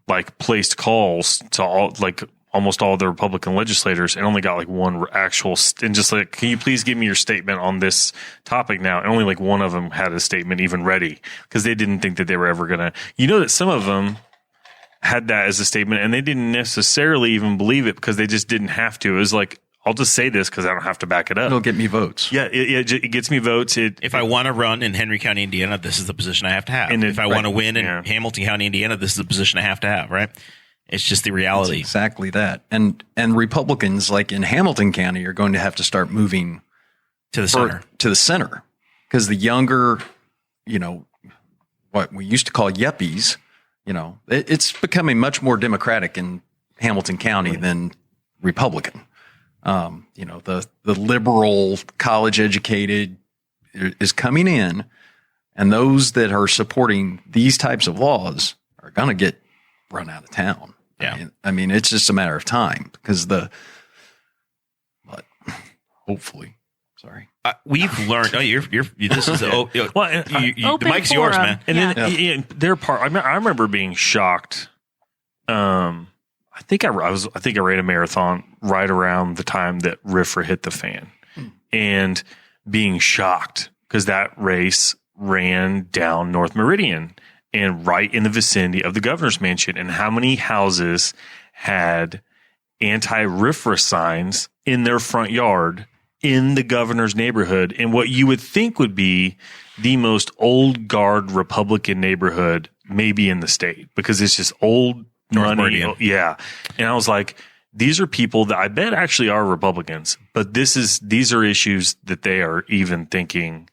like placed calls to almost all the Republican legislators and only got like one actual and just like, can you please give me your statement on this topic now? And only like one of them had a statement even ready because they didn't think that they were ever going to, that some of them had that as a statement and they didn't necessarily even believe it because they just didn't have to. It was like, I'll just say this because I don't have to back it up. It'll get me votes. Yeah, it gets me votes. If I want to run in Henry County, Indiana, this is the position I have to have. And if I want to win in Hamilton County, Indiana, this is the position I have to have, right? It's just the reality. It's exactly that. And Republicans like in Hamilton County are going to have to start moving to the center. Because the younger, what we used to call yuppies, it's becoming much more Democratic in Hamilton County than Republican. The liberal college educated is coming in, and those that are supporting these types of laws are going to get run out of town. Yeah. I mean, it's just a matter of time because but hopefully, sorry. We've learned. Oh, this is the mic's forum. Yours, man. And then their part. I remember being shocked. I think I ran a marathon right around the time that RFRA hit the fan, and being shocked because that race ran down North Meridian and right in the vicinity of the governor's mansion, and how many houses had anti-RFRA signs in their front yard in the governor's neighborhood, in what you would think would be the most old guard Republican neighborhood maybe in the state, because it's just old money. Yeah. And I was like, these are people that I bet actually are Republicans, but these are issues that they are even thinking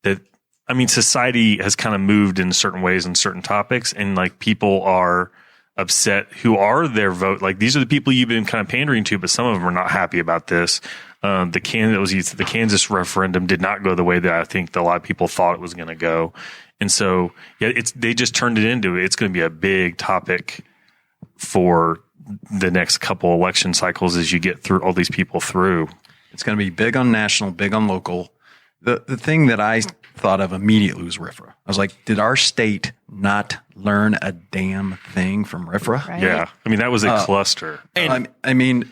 that, I mean, society has kind of moved in certain ways on certain topics, and like people are upset who are their vote. Like, these are the people you've been kind of pandering to, but some of them are not happy about this. The Kansas referendum did not go the way that I think a lot of people thought it was going to go. And so, yeah, they just turned it into, it's going to be a big topic for the next couple election cycles as you get through all these people through. It's going to be big on national, big on local. The thing that I thought of immediately was RFRA. I was like, did our state not learn a damn thing from RFRA? Right. Yeah. I mean, that was a cluster. And we're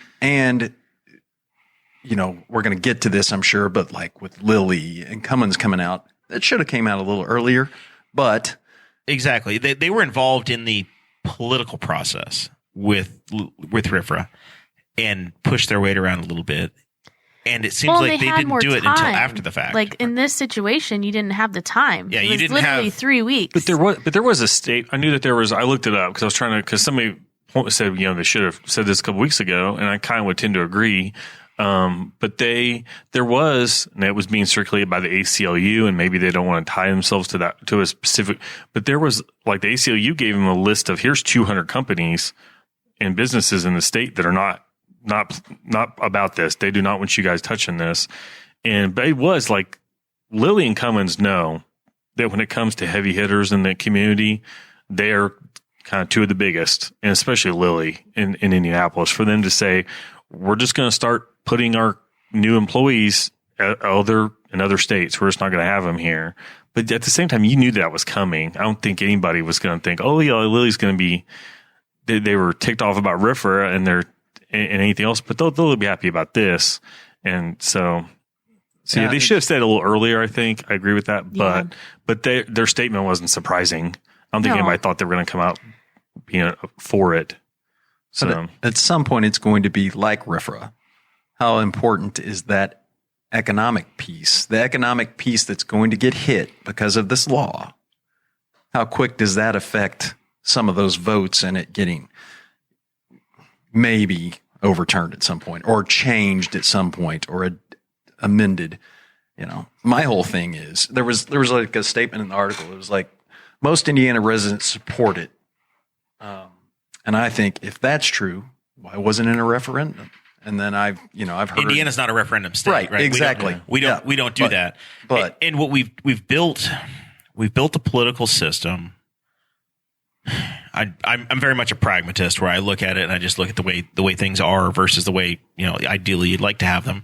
going to get to this, I'm sure, but like with Lilly and Cummins coming out, it should have came out a little earlier, but. Exactly. They were involved in the political process with RFRA and pushed their weight around a little bit. And it seems like they didn't do it until after the fact. Like in this situation, you didn't have the time. Yeah, it was literally 3 weeks. But there was a state. I knew that there was. I looked it up because I was trying to. Because somebody said, they should have said this a couple weeks ago, and I kind of would tend to agree. But there was, and it was being circulated by the ACLU, and maybe they don't want to tie themselves to a specific, but there was like the ACLU gave them a list of here's 200 companies and businesses in the state that are not about this. They do not want you guys touching this. But it was like Lilly and Cummins know that when it comes to heavy hitters in the community, they are kind of two of the biggest, and especially Lilly in Indianapolis, for them to say, we're just going to start putting our new employees in other states. We're just not going to have them here. But at the same time, you knew that was coming. I don't think anybody was going to think, oh, yeah, Lilly's going to be, they were ticked off about RFRA and anything else, but they'll be happy about this. And so yeah, they should have said it a little earlier, I think. I agree with that. Yeah. But their statement wasn't surprising. I don't think anybody thought they were going to come out being for it. So but at some point, it's going to be like RFRA. How important is that economic piece? The economic piece that's going to get hit because of this law. How quick does that affect some of those votes and it getting maybe overturned at some point or changed at some point or amended? My whole thing is there was like a statement in the article. It was like most Indiana residents support it. And I think if that's true, why wasn't it a referendum? And then I've heard Indiana's not a referendum state, right? Exactly. We don't do that. But and what we've built a political system. I'm very much a pragmatist where I look at it and I just look at the way things are versus the way, ideally you'd like to have them.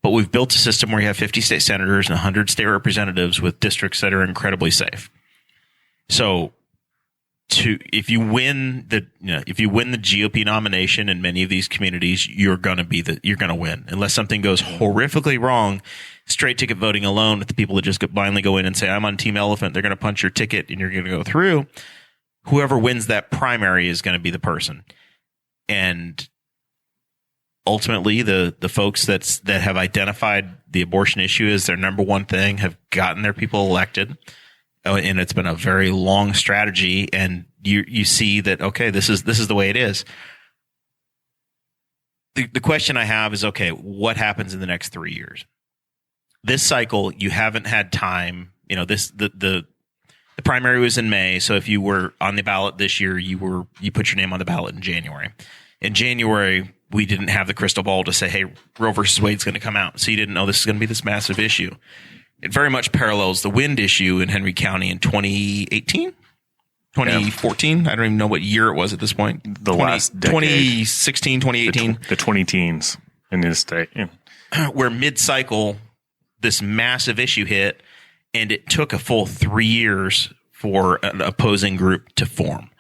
But we've built a system where you have 50 state senators and 100 state representatives with districts that are incredibly safe. So if you win the GOP nomination in many of these communities, you're going to win unless something goes horrifically wrong. Straight ticket voting alone with the people that just blindly go in and say, I'm on Team Elephant. They're going to punch your ticket and you're going to go through. Whoever wins that primary is going to be the person. And ultimately the folks that have identified the abortion issue as their number one thing have gotten their people elected. And it's been a very long strategy, and you see that, okay, this is the way it is. The question I have is, okay, what happens in the next 3 years? This cycle, you haven't had time. The primary was in May, so if you were on the ballot this year, you put your name on the ballot in January. In January, we didn't have the crystal ball to say, hey, Roe versus Wade's going to come out. So you didn't know this is going to be this massive issue. It very much parallels the wind issue in Henry County in 2018, 2014. I don't even know what year it was at this point. Last decade. 2016, 2018. The 20 teens in this state. Yeah. Where mid-cycle, this massive issue hit, and it took a full 3 years for an opposing group to form.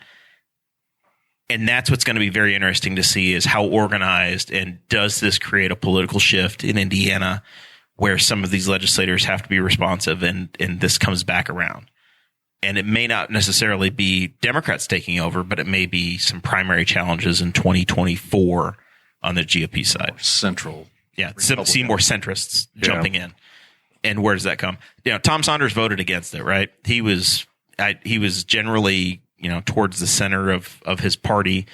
And that's what's going to be very interesting to see is how organized and does this create a political shift in Indiana where some of these legislators have to be responsive and this comes back around. And it may not necessarily be Democrats taking over, but it may be some primary challenges in 2024 on the GOP side. Central. Yeah. See more centrists jumping in. And where does that come? Tom Saunders voted against it, right? He was generally, towards the center of his party,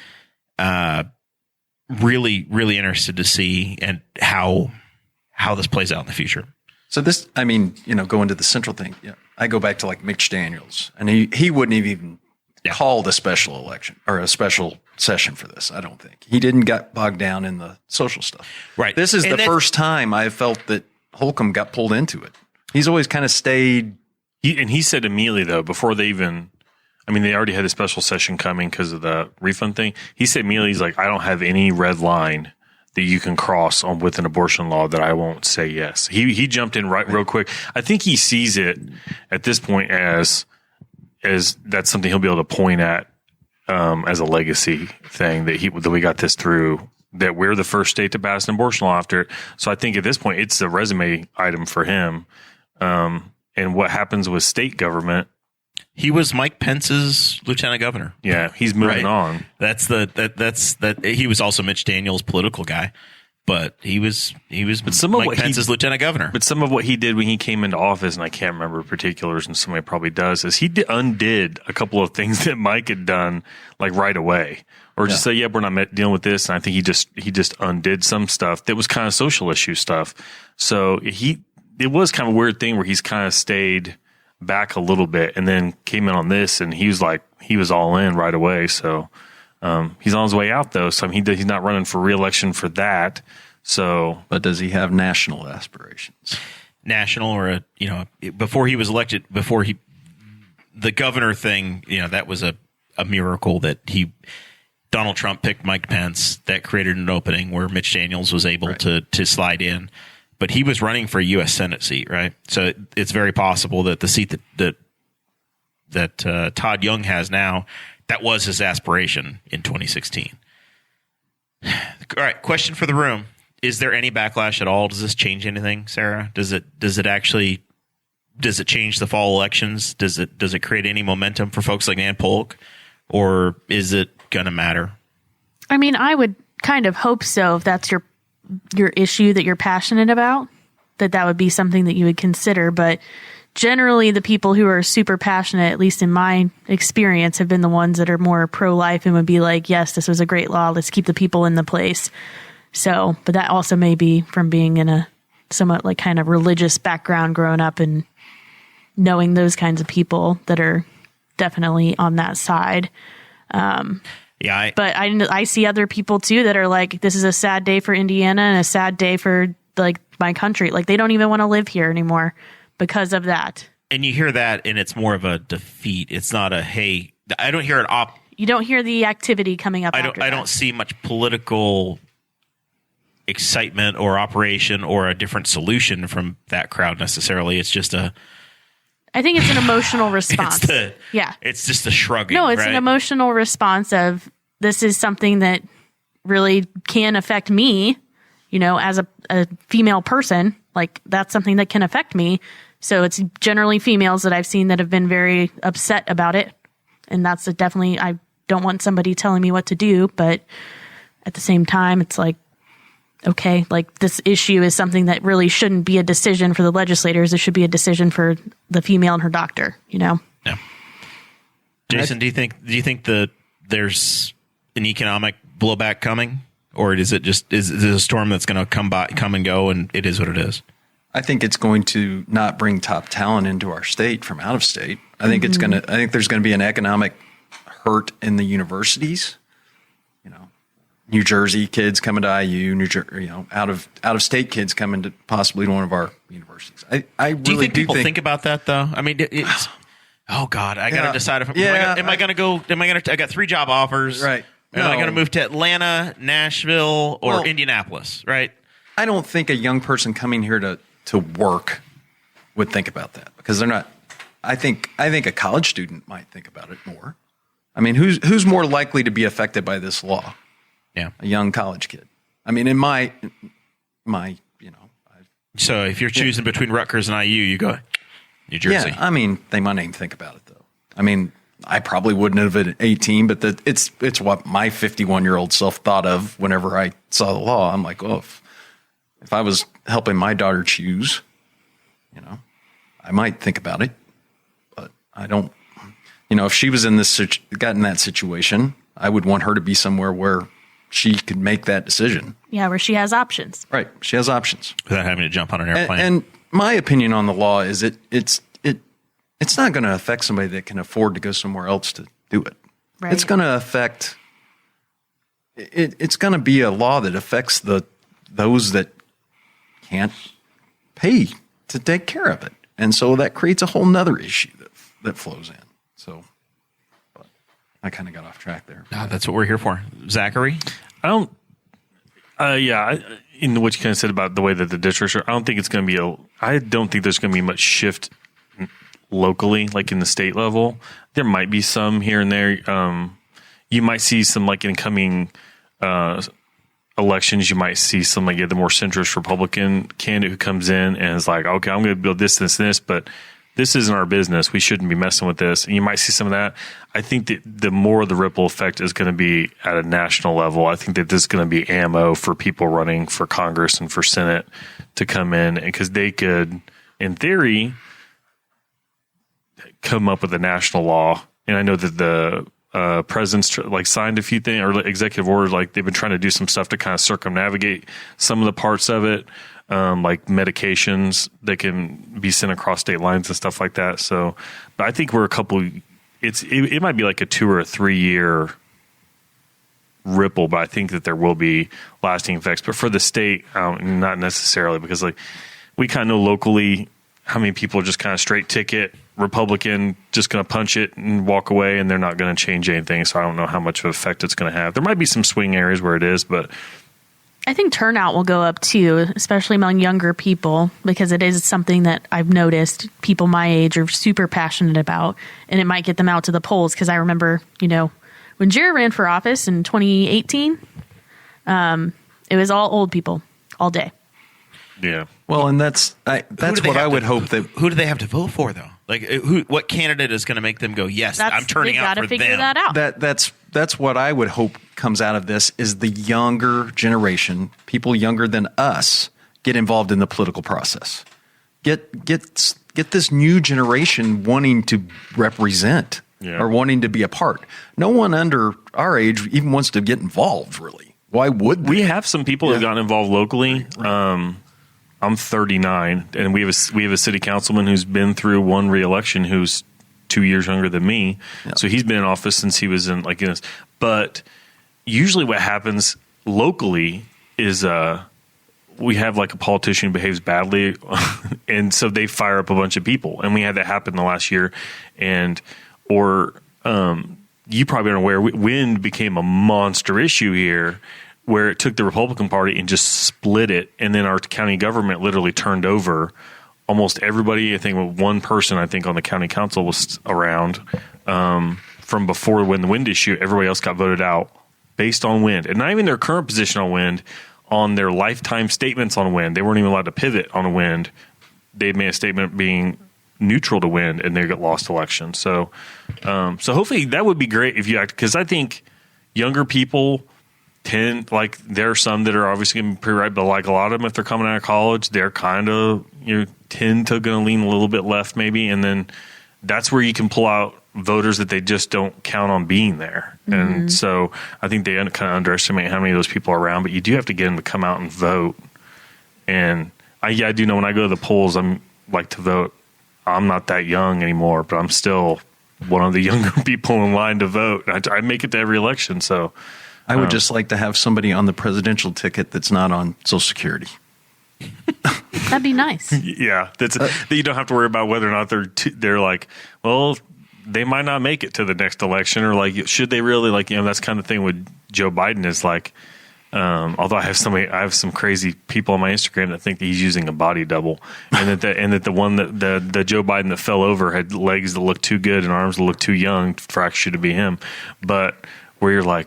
really, really interested to see and how this plays out in the future. So this, going to the central thing, I go back to like Mitch Daniels, and he wouldn't have even called a special election or a special session for this. I don't think he didn't get bogged down in the social stuff. Right. This is the first time I felt that Holcomb got pulled into it. He's always kind of stayed. He said immediately though, before they even, they already had a special session coming because of the refund thing. He said immediately, he's like, I don't have any red line that you can cross on with an abortion law that I won't say yes. He jumped in real quick. I think he sees it at this point as that's something he'll be able to point at as a legacy thing that we got this through, that we're the first state to pass an abortion law after it. So I think at this point it's a resume item for him. And what happens with state government. He was Mike Pence's lieutenant governor. Yeah, he's moving on. That's he was also Mitch Daniels' political guy. but he was some of Mike what Pence's lieutenant governor. But some of what he did when he came into office, and I can't remember particulars, and somebody probably does, is he undid a couple of things that Mike had done like right away, or just say, we're not dealing with this. And I think he just undid some stuff that was kind of social issue stuff. So it was kind of a weird thing where he's kind of stayed back a little bit and then came in on this, and he was all in right away. So. He's on his way out though, so he's not running for re-election for that. So, but does he have national aspirations? National, or before he was elected, the governor thing, that was a miracle that Donald Trump picked Mike Pence. That created an opening where Mitch Daniels was able to slide in, but he was running for a U.S. Senate seat, right? So it's very possible that the seat that Todd Young has now. That was his aspiration in 2016. All right, question for the room. Is there any backlash at all? Does this change anything, Sarah? Does it change the fall elections? Does it create any momentum for folks like Nan Polk, or is it going to matter? I mean, I would kind of hope so if that's your issue that you're passionate about, that would be something that you would consider, but generally, the people who are super passionate, at least in my experience, have been the ones that are more pro-life and would be like, yes, this was a great law. Let's keep the people in the place. So, but that also may be from being in a somewhat like kind of religious background growing up and knowing those kinds of people that are definitely on that side. But I see other people too that are like, this is a sad day for Indiana and a sad day for like my country. Like they don't even want to live here anymore. Because of that. And you hear that, and it's more of a defeat. It's not a, hey, I don't hear it. You don't hear the activity coming up. I don't see much political excitement or operation or a different solution from that crowd necessarily. It's just I think it's an emotional response. It's just a shrugging. No, it's an emotional response of, this is something that really can affect me, as a female person. Like, that's something that can affect me. So it's generally females that I've seen that have been very upset about it. And that's definitely, I don't want somebody telling me what to do. But at the same time, it's like, okay, like this issue is something that really shouldn't be a decision for the legislators. It should be a decision for the female and her doctor, Yeah. Jason, do you think that there's an economic blowback coming? Or is it a storm that's going to come and go, and it is what it is? I think it's going to not bring top talent into our state from out of state. I think I think there's going to be an economic hurt in the universities. New Jersey kids coming to IU, out of state kids coming to possibly one of our universities. I really do you think people think about that though? I mean, it's oh God, I got to decide if am I going to go? I got 3 job offers, right? Am I going to move to Atlanta, Nashville, or Indianapolis, right? I don't think a young person coming here to work would think about that, because they're not. I think a college student might think about it more. I mean, who's more likely to be affected by this law? Yeah, a young college kid. I mean, in my So if you're choosing between Rutgers and IU, you go New Jersey. Yeah, I mean, they might not even think about it though. I mean, I probably wouldn't have at 18, but it's what my 51-year-old self thought of whenever I saw the law. I'm like, oh, if I was helping my daughter choose, I might think about it, but I don't. If she was got in that situation, I would want her to be somewhere where she could make that decision. Yeah, where she has options. Right, she has options without having to jump on an airplane. And my opinion on the law is it's not going to affect somebody that can afford to go somewhere else to do it. Right. It's going to affect. It's going to be a law that affects those that can't pay to take care of it, and so that creates a whole nother issue that flows in. So, but I kind of got off track there. No, that's what we're here for, Zachary. I don't. In what you kind of said about the way that the districts are, I don't think it's going to be I don't think there's going to be much shift locally, like in the state level. There might be some here and there. You might see some like incoming elections. You might see some like the more centrist Republican candidate who comes in and is like, okay, I'm going to build this, this, and this. But this isn't our business. We shouldn't be messing with this. And you might see some of that. I think that the more the ripple effect is going to be at a national level. I think that this is going to be ammo for people running for Congress and for Senate to come in, because they could, in theory, come up with a national law. And I know that the president's signed a few things, or executive orders, they've been trying to do some stuff to kind of circumnavigate some of the parts of it, like medications that can be sent across state lines and stuff like that. So, but I think we're it might be like a 2 or 3 year ripple, but I think that there will be lasting effects. But for the state, not necessarily, because we kind of know locally how many people are just kind of straight ticket Republican, just going to punch it and walk away, and they're not going to change anything. So I don't know how much of an effect it's going to have. There might be some swing areas where it is, but I think turnout will go up too, especially among younger people, because it is something that I've noticed people my age are super passionate about, and it might get them out to the polls. Because I remember, when Jared ran for office in 2018, it was all old people all day. Yeah. Well, and that's what I would hope that. Who do they have to vote for, though? What candidate is going to make them go, yes, I'm turning out for them? They got to figure that out. That's what I would hope comes out of this, is the younger generation, people younger than us, get involved in the political process. Get this new generation wanting to represent or wanting to be a part. No one under our age even wants to get involved, really. Why would they? We have some people who've gotten involved locally. I'm 39, and we have a city councilman who's been through one re-election who's 2 years younger than me. Yeah. So he's been in office since he was in this. But usually what happens locally is we have a politician who behaves badly, and so they fire up a bunch of people. And we had that happen the last year. You probably aren't aware, wind became a monster issue here, where it took the Republican Party and just split it. And then our county government literally turned over almost everybody. I think one person, on the county council was around from before when the wind issue. Everybody else got voted out based on wind. And not even their current position on wind, on their lifetime statements on wind. They weren't even allowed to pivot on wind. They made a statement being neutral to wind, and they got lost election. So hopefully that would be great if you act, because I think younger people tend, there are some that are obviously going to be pretty right, but a lot of them, if they're coming out of college, they're kind of tend to going to lean a little bit left maybe, and then that's where you can pull out voters that they just don't count on being there. Mm-hmm. And so I think they kind of underestimate how many of those people are around, but you do have to get them to come out and vote. And I do know when I go to the polls, I'm to vote. I'm not that young anymore, but I'm still one of the younger people in line to vote. I make it to every election, so I would just like to have somebody on the presidential ticket that's not on Social Security. That'd be nice. Yeah, that you don't have to worry about whether or not they're they might not make it to the next election, or should they really, that's kind of thing with Joe Biden is although I have some crazy people on my Instagram that think that he's using a body double, and that the one that the Joe Biden that fell over had legs that looked too good and arms that looked too young for actually to be him. But where you're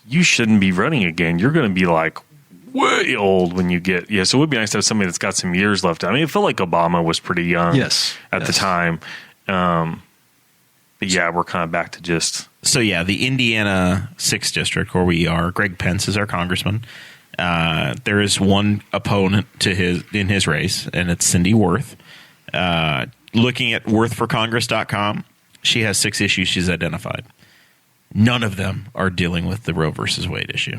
you shouldn't be running again. You're going to be way old when you get so it would be nice to have somebody that's got some years left. I mean, it felt like Obama was pretty young at the time. But yeah, we're kind of back to just the Indiana 6th district where we are. Greg Pence is our congressman. There is one opponent in his race, and it's Cindy Worth. Looking at worthforcongress.com, she has 6 issues she's identified. None of them are dealing with the Roe versus Wade issue.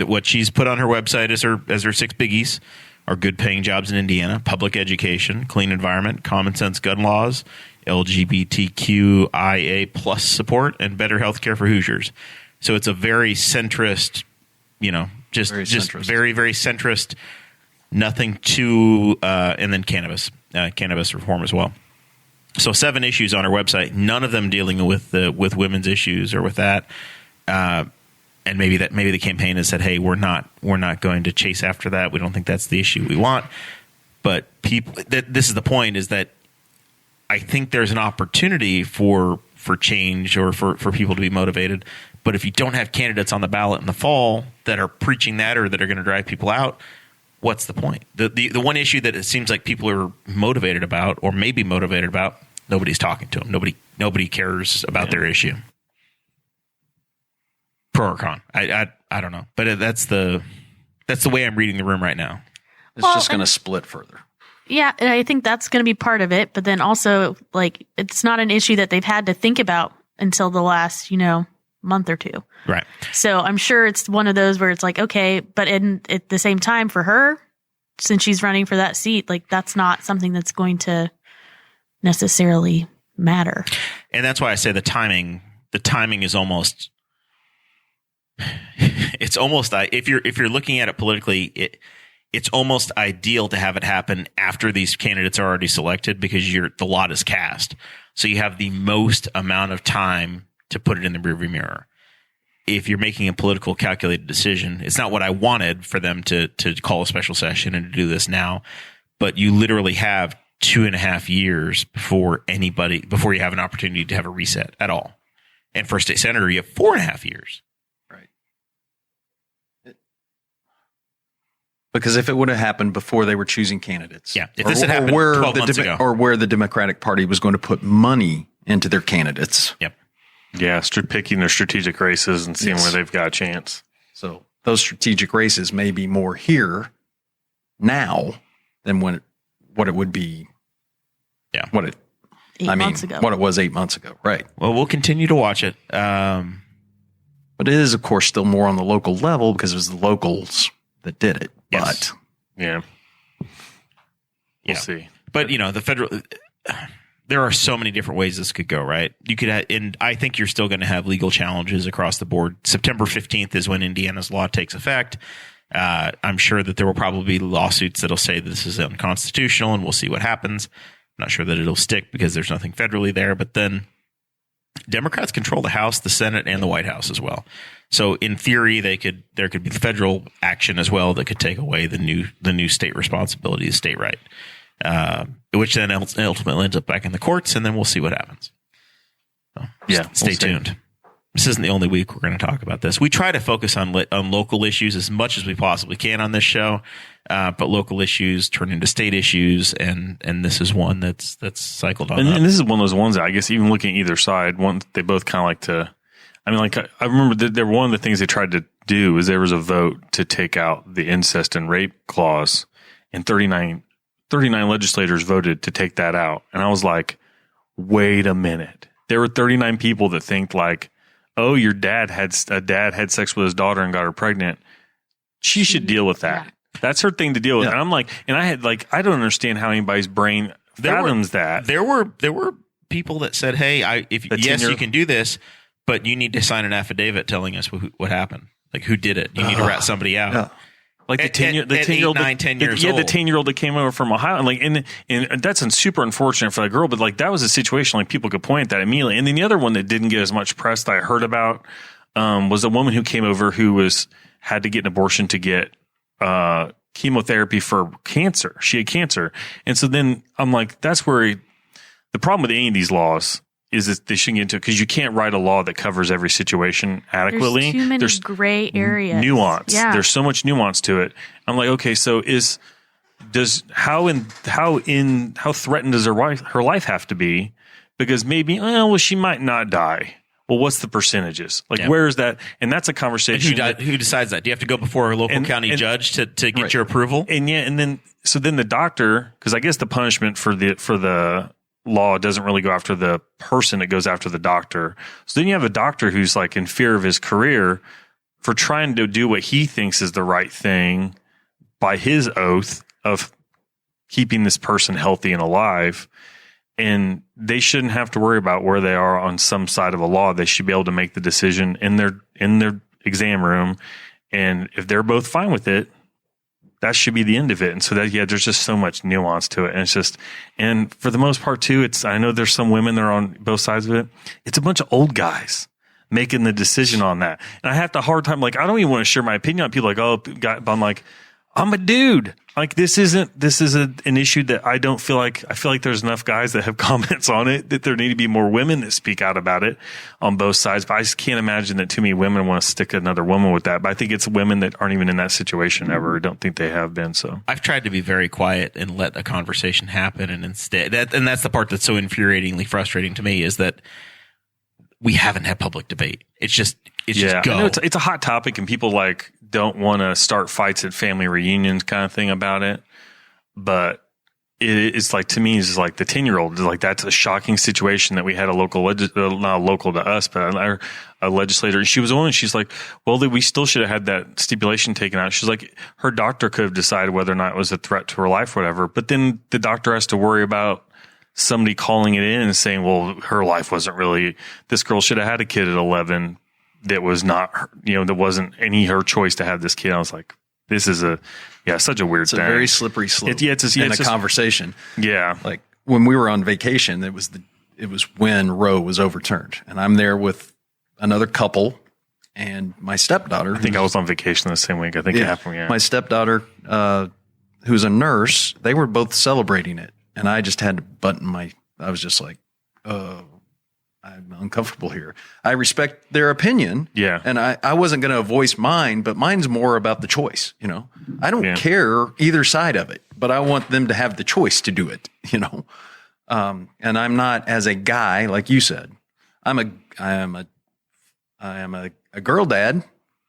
What she's put on her website as her 6 biggies are good paying jobs in Indiana, public education, clean environment, common sense gun laws, LGBTQIA plus support, and better health care for Hoosiers. So it's a very centrist, very, very centrist, nothing to, and then cannabis reform as well. So 7 issues on our website, none of them dealing with women's issues or with that. And maybe the campaign has said, hey, we're not going to chase after that. We don't think that's the issue we want. But this is the point, is that I think there's an opportunity for change or for people to be motivated. But if you don't have candidates on the ballot in the fall that are preaching that or that are going to drive people out, what's the point? The one issue that it seems like people are motivated about, or maybe motivated about, nobody's talking to them. Nobody cares about their issue. Pro or con? I don't know, but that's the way I'm reading the room right now. It's just going to split further. Yeah, and I think that's going to be part of it. But then also, like, it's not an issue that they've had to think about until the last, month or two. Right. So I'm sure it's one of those where it's like, okay, but at the same time for her, since she's running for that seat, like, that's not something that's going to necessarily matter. And that's why I say the timing is almost, it's almost, if you're looking at it politically, it's almost ideal to have it happen after these candidates are already selected, because the lot is cast. So you have the most amount of time to put it in the rearview mirror. If you're making a political calculated decision, it's not what I wanted for them to call a special session and to do this now, but you literally have 2.5 years before you have an opportunity to have a reset at all. And for a state senator, you have 4.5 years. Because if it would have happened before they were choosing candidates, if this had happened 12 months ago, or where the Democratic Party was going to put money into their candidates, picking their strategic races and seeing where they've got a chance. So those strategic races may be more here now than what it would be. Yeah, what it 8 months ago. What it was 8 months ago, right? Well, we'll continue to watch it, but it is, of course, still more on the local level because it was the locals that did it. Yes. But we'll see. But the federal, there are so many different ways this could go, right? You could, and I think you're still going to have legal challenges across the board. September 15th is when Indiana's law takes effect. I'm sure that there will probably be lawsuits that'll say this is unconstitutional, and we'll see what happens. I'm not sure that it'll stick because there's nothing federally there, but then Democrats control the House, the Senate, and the White House as well. So in theory, there could be federal action as well that could take away the new state responsibility, the state right, which then ultimately ends up back in the courts, and then we'll see what happens. So stay tuned. This isn't the only week we're going to talk about this. We try to focus on local issues as much as we possibly can on this show, but local issues turn into state issues, and this is one that's cycled on. And this is one of those ones that I guess even looking at either side, they both kind of like to. I mean, like I remember that one of the things they tried to do is there was a vote to take out the incest and rape clause, and 39 legislators voted to take that out, and I was like, wait a minute, there were 39 people that think like, oh, your dad had sex with his daughter and got her pregnant. She should deal with that. Yeah. That's her thing to deal with. Yeah. And I'm like, and I don't understand how anybody's brain fathoms that. There were people that said, hey, you can do this, but you need to sign an affidavit telling us what happened. Like, who did it? You need to rat somebody out. Yeah. Like the 10-year-old, 10 years old. The 10-year-old that came over from Ohio, and that's super unfortunate for that girl. But like that was a situation like people could point at that immediately. And then the other one that didn't get as much press that I heard about was a woman who came over who had to get an abortion to get chemotherapy for cancer. She had cancer, and so then I'm like, that's where the problem with any of these laws is that they shouldn't get into it because you can't write a law that covers every situation adequately. There's too many gray areas. Nuance. Yeah. There's so much nuance to it. I'm like, okay, so how threatened does her life have to be? Because maybe, she might not die. Well, what's the percentages? Like, where is that? And that's a conversation. Who decides that? Do you have to go before a local county judge to get your approval? And then the doctor, because I guess the punishment for the law doesn't really go after the person, it goes after the doctor. So then you have a doctor who's like in fear of his career for trying to do what he thinks is the right thing by his oath of keeping this person healthy and alive. And they shouldn't have to worry about where they are on some side of a law. They should be able to make the decision in their exam room. And if they're both fine with it, that should be the end of it. And so there's just so much nuance to it. And and for the most part too, I know there's some women that are on both sides of it. It's a bunch of old guys making the decision on that. And I have the hard time, like, I don't even want to share my opinion on people like, but I'm like, I'm a dude. Like this is an issue that I feel like there's enough guys that have comments on it that there need to be more women that speak out about it on both sides. But I just can't imagine that too many women want to stick another woman with that. But I think it's women that aren't even in that situation ever. I don't think they have been. So I've tried to be very quiet and let a conversation happen. And instead that's the part that's so infuriatingly frustrating to me is that we haven't had public debate. It's just go. I know it's a hot topic and people like don't want to start fights at family reunions kind of thing about it. But it's like, to me, it's just like the 10-year-old, like that's a shocking situation that we had a local, not local to us, but a legislator. And she was on, she's like, well, we still should have had that stipulation taken out. She's like, her doctor could have decided whether or not it was a threat to her life or whatever. But then the doctor has to worry about somebody calling it in and saying, well, her life wasn't really, this girl should have had a kid at 11 that was not her, that wasn't her choice to have this kid. I was like, this is such a weird thing. It's a very slippery slope in a conversation. Yeah. Like when we were on vacation, it was when Roe was overturned, and I'm there with another couple and my stepdaughter. I think I was on vacation the same week. I think it happened. Yeah. My stepdaughter, who's a nurse, they were both celebrating it. And I just had to I was just like, I'm uncomfortable here. I respect their opinion. Yeah. And I wasn't going to voice mine, but mine's more about the choice. I don't care either side of it, but I want them to have the choice to do it, and I'm not, as a guy, like you said, I am a girl dad.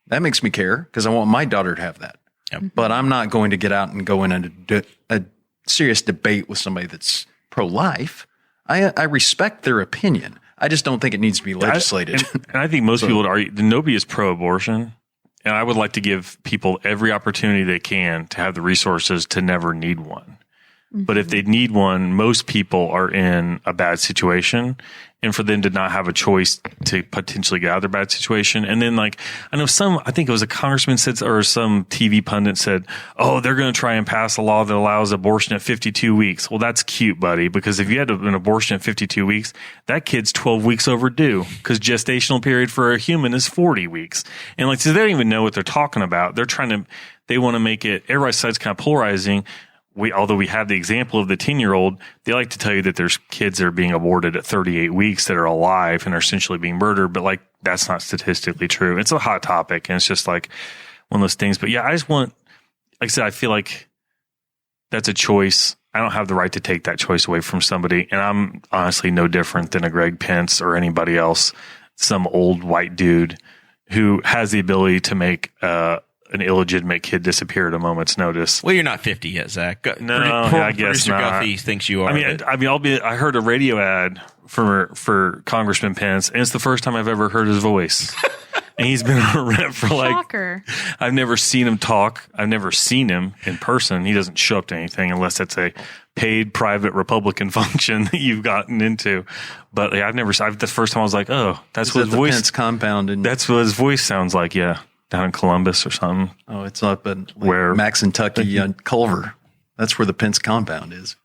That makes me care because I want my daughter to have that. Yep. But I'm not going to get out and go in a serious debate with somebody that's pro-life. I respect their opinion. I just don't think it needs to be legislated. And I think most people would argue that nobody is pro-abortion. And I would like to give people every opportunity they can to have the resources to never need one. Mm-hmm. But if they need one, most people are in a bad situation. And for them to not have a choice to potentially get out of their bad situation. And then I think it was a congressman said, or some TV pundit said, oh, they're going to try and pass a law that allows abortion at 52 weeks. Well, that's cute, buddy, because if you had an abortion at 52 weeks, that kid's 12 weeks overdue because gestational period for a human is 40 weeks. And so they don't even know what they're talking about. They want to make it, everybody's side's kind of polarizing. Although we have the example of the 10-year-old, they like to tell you that there's kids that are being aborted at 38 weeks that are alive and are essentially being murdered, but that's not statistically true. It's a hot topic and it's just one of those things. But yeah, I just want, like I said, I feel like that's a choice. I don't have the right to take that choice away from somebody. And I'm honestly no different than a Greg Pence or anybody else, some old white dude who has the ability to make, an illegitimate kid disappear at a moment's notice. Well, you're not 50 yet, Zach. I guess Producer not. Guffey thinks you are. I heard a radio ad for Congressman Pence, and it's the first time I've ever heard his voice. And he's been on a rep for Shocker. I've never seen him talk. I've never seen him in person. He doesn't show up to anything unless it's a paid private Republican function that you've gotten into. But the first time I was like, oh, that's what his voice. Pence compound. That's what his voice sounds like. Yeah. Down in Columbus or something. Oh, it's up in where Maxentucky and Culver. That's where the Pence compound is.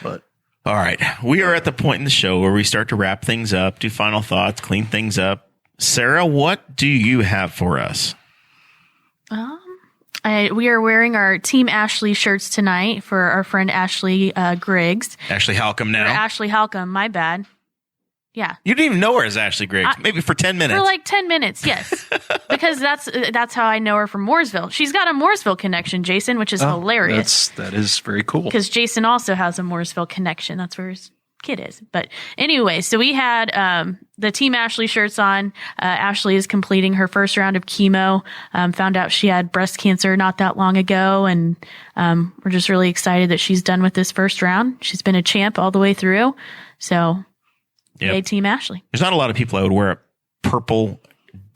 But all right, we are at the point in the show where we start to wrap things up, do final thoughts, clean things up. Sarah, what do you have for us? We are wearing our Team Ashley shirts tonight for our friend Ashley Griggs. Ashley Halcomb now. Or Ashley Halcomb, my bad. Yeah. You didn't even know her as Ashley Griggs. Maybe for 10 minutes. For 10 minutes, yes. Because that's how I know her from Mooresville. She's got a Mooresville connection, Jason, which is hilarious. That is very cool. Because Jason also has a Mooresville connection. That's where his kid is. But anyway, so we had the Team Ashley shirts on. Ashley is completing her first round of chemo. Found out she had breast cancer not that long ago. And we're just really excited that she's done with this first round. She's been a champ all the way through. So... Yep. Yay, Team Ashley. There's not a lot of people I would wear a purple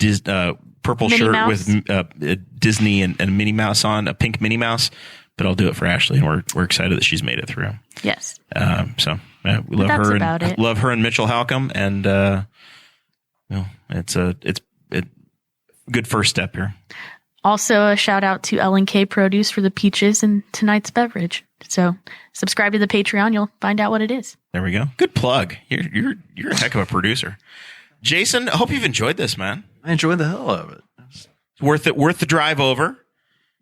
Minnie shirt Mouse with Disney and Minnie Mouse on, a pink Minnie Mouse, but I'll do it for Ashley, and we're excited that she's made it through. Yes. We love her and love her and Mitchell Halcomb, and it's a good first step here. Also, a shout out to L&K Produce for the peaches and tonight's beverage. So, subscribe to the Patreon; you'll find out what it is. There we go. Good plug. You're a heck of a producer, Jason. I hope you've enjoyed this, man. I enjoyed the hell out of it. Worth the drive over.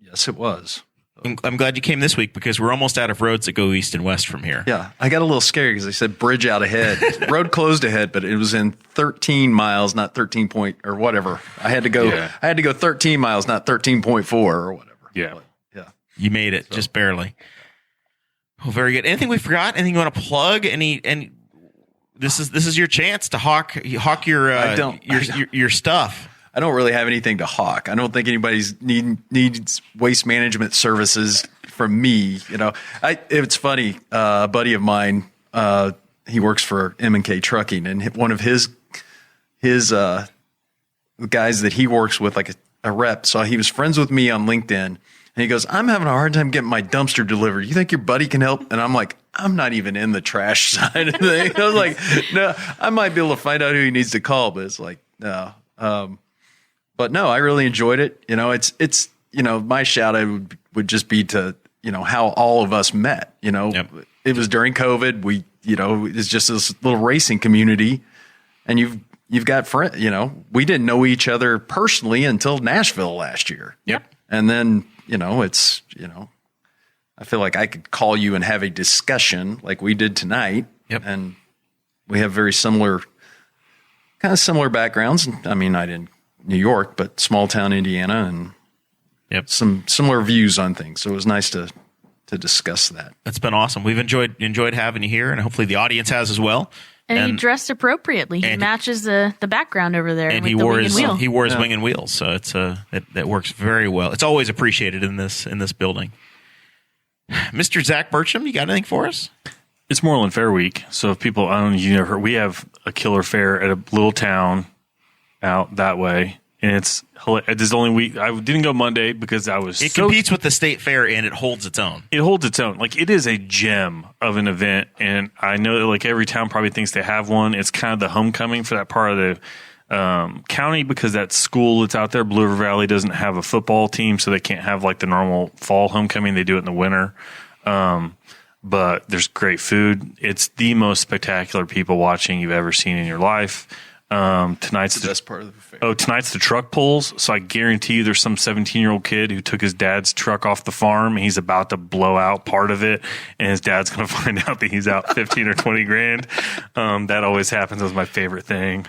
Yes, it was. I'm glad you came this week because we're almost out of roads that go east and west from here. Yeah, I got a little scared because they said bridge out ahead, road closed ahead, but it was in 13 miles, not 13 point or whatever. I had to go 13 miles, not 13.4 or whatever. Yeah. But, yeah. You made it just barely. Well, very good. Anything we forgot? Anything you want to plug? Any this is your chance to hawk your stuff. I don't really have anything to hawk. I don't think anybody's needs waste management services from me. You know, it's funny. A buddy of mine, he works for M&K Trucking, and one of his guys that he works with, like a rep. So he was friends with me on LinkedIn, and he goes, "I'm having a hard time getting my dumpster delivered. You think your buddy can help?" And I'm like, "I'm not even in the trash side of things." I was like, "No, I might be able to find out who he needs to call," but it's like, no. But no, I really enjoyed it. You know, it's my shout out would just be to, how all of us met. It was during COVID. We, it's just this little racing community, and you've got friends. We didn't know each other personally until Nashville last year. Yep. And then it's I feel like I could call you and have a discussion like we did tonight. Yep. And we have very similar backgrounds. I mean, I didn't. New York, but small town Indiana, and some similar views on things. So it was nice to discuss that. That's been awesome. We've enjoyed having you here, and hopefully the audience has as well. And he dressed appropriately. He matches the background over there. And with he the wore wing his and wheel. he wore his wing and wheels. So it's that works very well. It's always appreciated in this building. Mr. Zach Burcham, you got anything for us? It's Moreland Fair Week, so if people, I don't know if you never heard, we have a killer fair at a little town out that way, and it's the only week. I didn't go Monday because I was. It competes with the state fair, and it holds its own. It holds its own. Like, it is a gem of an event, and I know that like every town probably thinks they have one. It's kind of the homecoming for that part of the county because that school that's out there, Blue River Valley, doesn't have a football team, so they can't have like the normal fall homecoming. They do it in the winter. But there's great food. It's the most spectacular people watching you've ever seen in your life. Tonight's the best part of the fair. Tonight's the truck pulls. So I guarantee you there's some 17-year-old kid who took his dad's truck off the farm and he's about to blow out part of it. And his dad's going to find out that he's out 15 or 20 grand. That always happens. That was my favorite thing.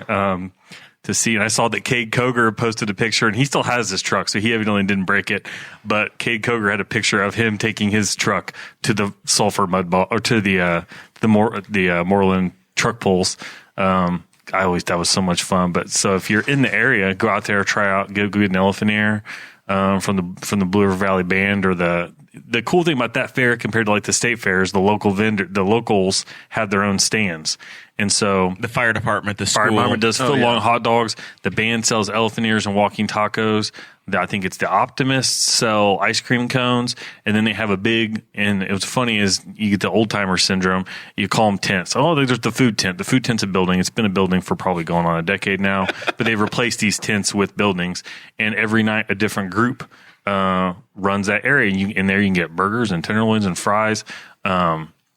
To see. And I saw that Cade Coger posted a picture, and he still has his truck, so he evidently didn't break it. But Cade Coger had a picture of him taking his truck to the Sulphur Mud Ball, or to the Moreland truck pulls. That was so much fun. But so if you're in the area, go out there, try out, go get an elephant ear from the Blue River Valley Band. Or the cool thing about that fair compared to like the state fairs, the locals have their own stands. And so the fire department, fire department does foot-long hot dogs. The band sells elephant ears and walking tacos. I think it's the Optimists sell ice cream cones. And then they have a big, and it was funny is you get the old timer syndrome. You call them tents. Oh, there's the food tent. The food tent's a building. It's been a building for probably going on a decade now, but they've replaced these tents with buildings. And every night a different group runs that area. And there you can get burgers and tenderloins and fries.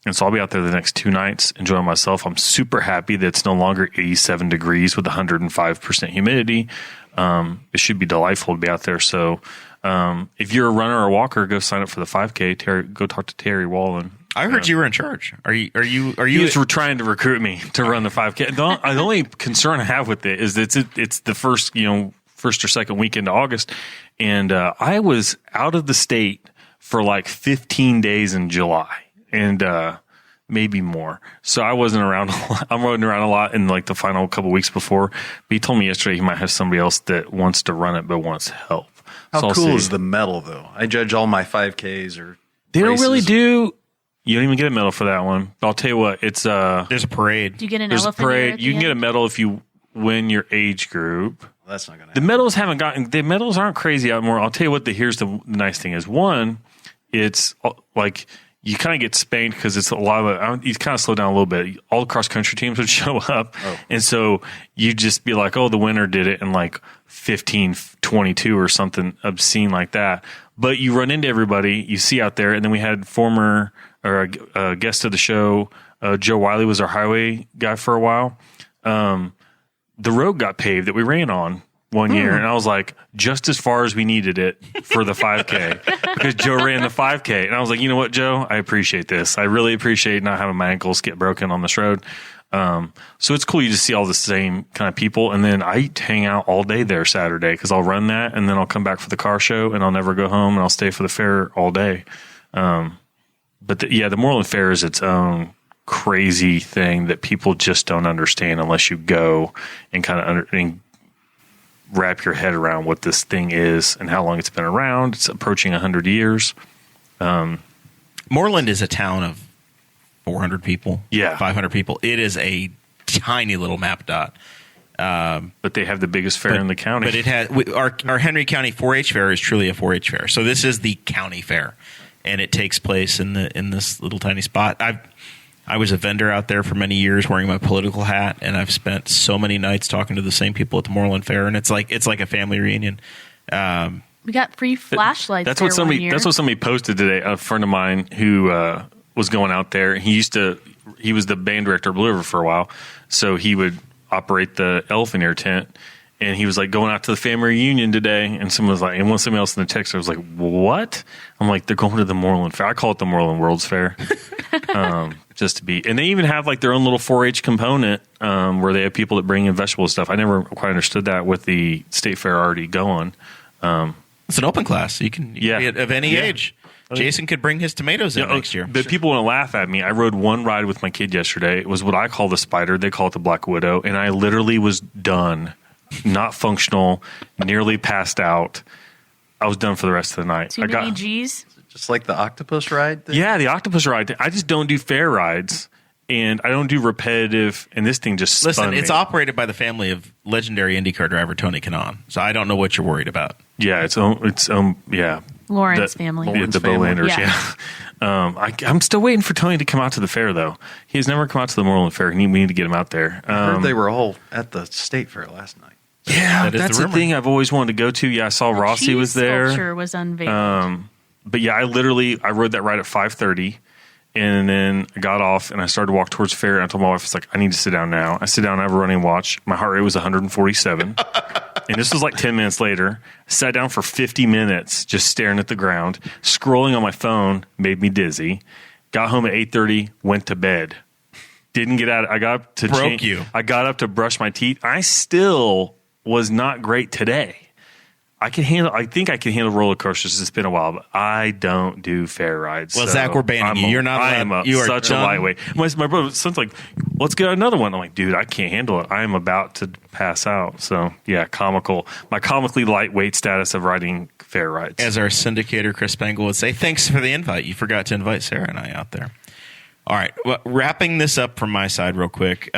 And so I'll be out there the next 2 nights enjoying myself. I'm super happy that it's no longer 87 degrees with 105% humidity. It should be delightful to be out there. So if you're a runner or a walker, go sign up for the 5K. Go talk to Terry Wallen. I heard you were in charge. Are you? He was trying to recruit me to run the 5K. The only concern I have with it is that it's the first or second weekend of August, and I was out of the state for like 15 days in July. And maybe more. So I wasn't around a lot. I'm riding around a lot in like the final couple weeks before. But he told me yesterday he might have somebody else that wants to run it but wants help. How cool is the medal, though? I judge all my 5Ks or They races. don't really do. You don't even get a medal for that one. But I'll tell you what. It's there's a parade. Do you get an there's a elephant parade. You can get a medal if you win your age group. That's not going to happen. The medals aren't crazy out more. I'll tell you what. Here's the nice thing is one. It's like. You kind of get spanked because it's a lot of you kind of slow down a little bit. All the cross country teams would show up. And so you just be like, oh, the winner did it in like 15:22 or something obscene like that. But you run into everybody you see out there. And then we had former or a guest of the show, Joe Wiley was our highway guy for a while. The road got paved that we ran on one year, and I was like, just as far as we needed it for the 5K because Joe ran the 5K, and I was like, you know what, Joe, I appreciate this. I really appreciate not having my ankles get broken on this road. So it's cool you just see all the same kind of people, and then I hang out all day there Saturday because I'll run that, and then I'll come back for the car show, and I'll never go home, and I'll stay for the fair all day. But the Moreland Fair is its own crazy thing that people just don't understand unless you go and kind of wrap your head around what this thing is and how long it's been around. It's approaching 100 years. Moreland is a town of 400 people, 500 people. It is a tiny little map dot. But they have the biggest fair in the county. But it has our Henry County 4-H fair is truly a 4-H fair. So this is the county fair, and it takes place in this little tiny spot. I was a vendor out there for many years wearing my political hat, and I've spent so many nights talking to the same people at the Moreland Fair, and it's like a family reunion. We got free flashlights. That's what somebody posted today. A friend of mine who was going out there. He was the band director of Blue River for a while, so he would operate the elephant ear tent. And he was like going out to the family reunion today, and someone was like, and somebody else in the text, I was like, what? I'm like, they're going to the Moreland Fair. I call it the Moreland World's Fair. Just to be, and they even have like their own little 4-H component where they have people that bring in vegetable stuff. I never quite understood that with the state fair already going. It's an open class. You can be of any age. Jason could bring his tomatoes in next year. But people want to laugh at me. I rode one ride with my kid yesterday. It was what I call the Spider. They call it the Black Widow. And I literally was done, not functional, nearly passed out. I was done for the rest of the night. Too many G's? Just like the octopus ride thing? Yeah, the octopus ride. I just don't do fair rides, and I don't do repetitive, and this thing just spun me. It's operated by the family of legendary IndyCar driver Tony Kanaan, so I don't know what you're worried about. Yeah, Lawrence family. The Bowlanders, I'm still waiting for Tony to come out to the fair, though. He has never come out to the Moreland Fair. We need to get him out there. I heard they were all at the state fair last night. Yeah, that's the thing I've always wanted to go to. Yeah, I saw Rossi was there. Sculpture was unveiled. But yeah, I rode that ride at 5:30, and then I got off and I started to walk towards the fair. And I told my wife, "It's like I need to sit down now." I sit down, I have a running watch. My heart rate was 147, and this was like 10 minutes later. I sat down for 50 minutes, just staring at the ground, scrolling on my phone, made me dizzy. Got home at 8:30, went to bed. Didn't get out. I got up to I got up to brush my teeth. I still was not great today. I think I can handle roller coasters. It's been a while, but I don't do fair rides. Well, so Zach, we're banning you. You're not allowed. You are such a lightweight. My brother's son's like, let's get another one. I'm like, dude, I can't handle it. I am about to pass out. So yeah, my comically lightweight status of riding fair rides. As our syndicator Chris Spangle would say, thanks for the invite. You forgot to invite Sarah and I out there. All right, well, wrapping this up from my side real quick.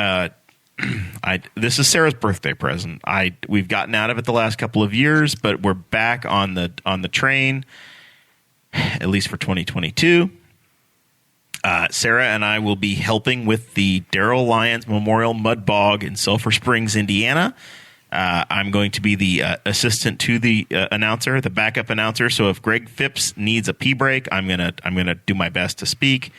This is Sarah's birthday present. We've gotten out of it the last couple of years, but we're back on the train, at least for 2022. Sarah and I will be helping with the Darrell Lyons Memorial Mud Bog in Sulphur Springs, Indiana. I'm going to be the assistant to the announcer, the backup announcer. So if Greg Phipps needs a pee break, I'm gonna do my best to speak.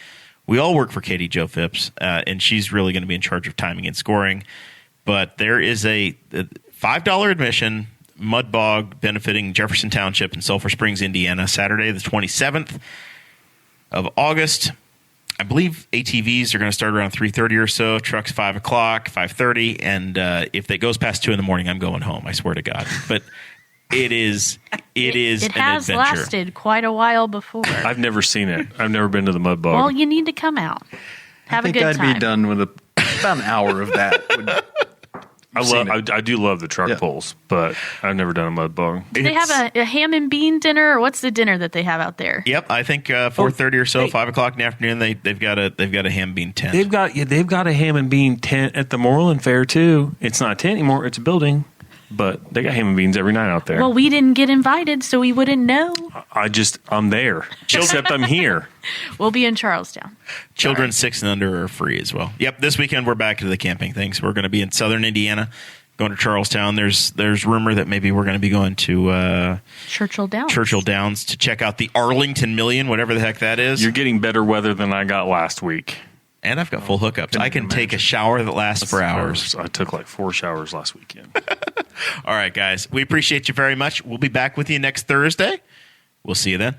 We all work for Katie Jo Phipps, and she's really going to be in charge of timing and scoring. But there is a $5 admission mud bog benefiting Jefferson Township in Sulphur Springs, Indiana, Saturday the 27th of August. I believe ATVs are going to start around 3:30 or so. Trucks 5 o'clock, 5:30, and if it goes past 2 in the morning, I'm going home. I swear to God. But it is It an has adventure. lasted quite a while before. I've never seen it. I've never been to the mud bog. Well, you need to come out. Have a good time. I think I'd be done with about an hour of that. I do love the truck pulls, but I've never done a mud bog. Do they have a ham and bean dinner, or what's the dinner that they have out there? Yep, I think 4:30 or so, 5 o'clock in the afternoon. They've got a ham bean tent. They've got a ham and bean tent at the Moreland Fair too. It's not a tent anymore; it's a building. But they got ham and beans every night out there. Well, we didn't get invited, so we wouldn't know. I'm there. Except I'm here. We'll be in Charlestown. Children 6 and under are free as well. Yep, this weekend we're back to the camping thing. So we're going to be in southern Indiana, going to Charlestown. There's rumor that maybe we're going to be going to Churchill Downs to check out the Arlington Million, whatever the heck that is. You're getting better weather than I got last week. And I've got full hookups. I can take a shower that lasts for hours. I took like 4 showers last weekend. All right, guys. We appreciate you very much. We'll be back with you next Thursday. We'll see you then.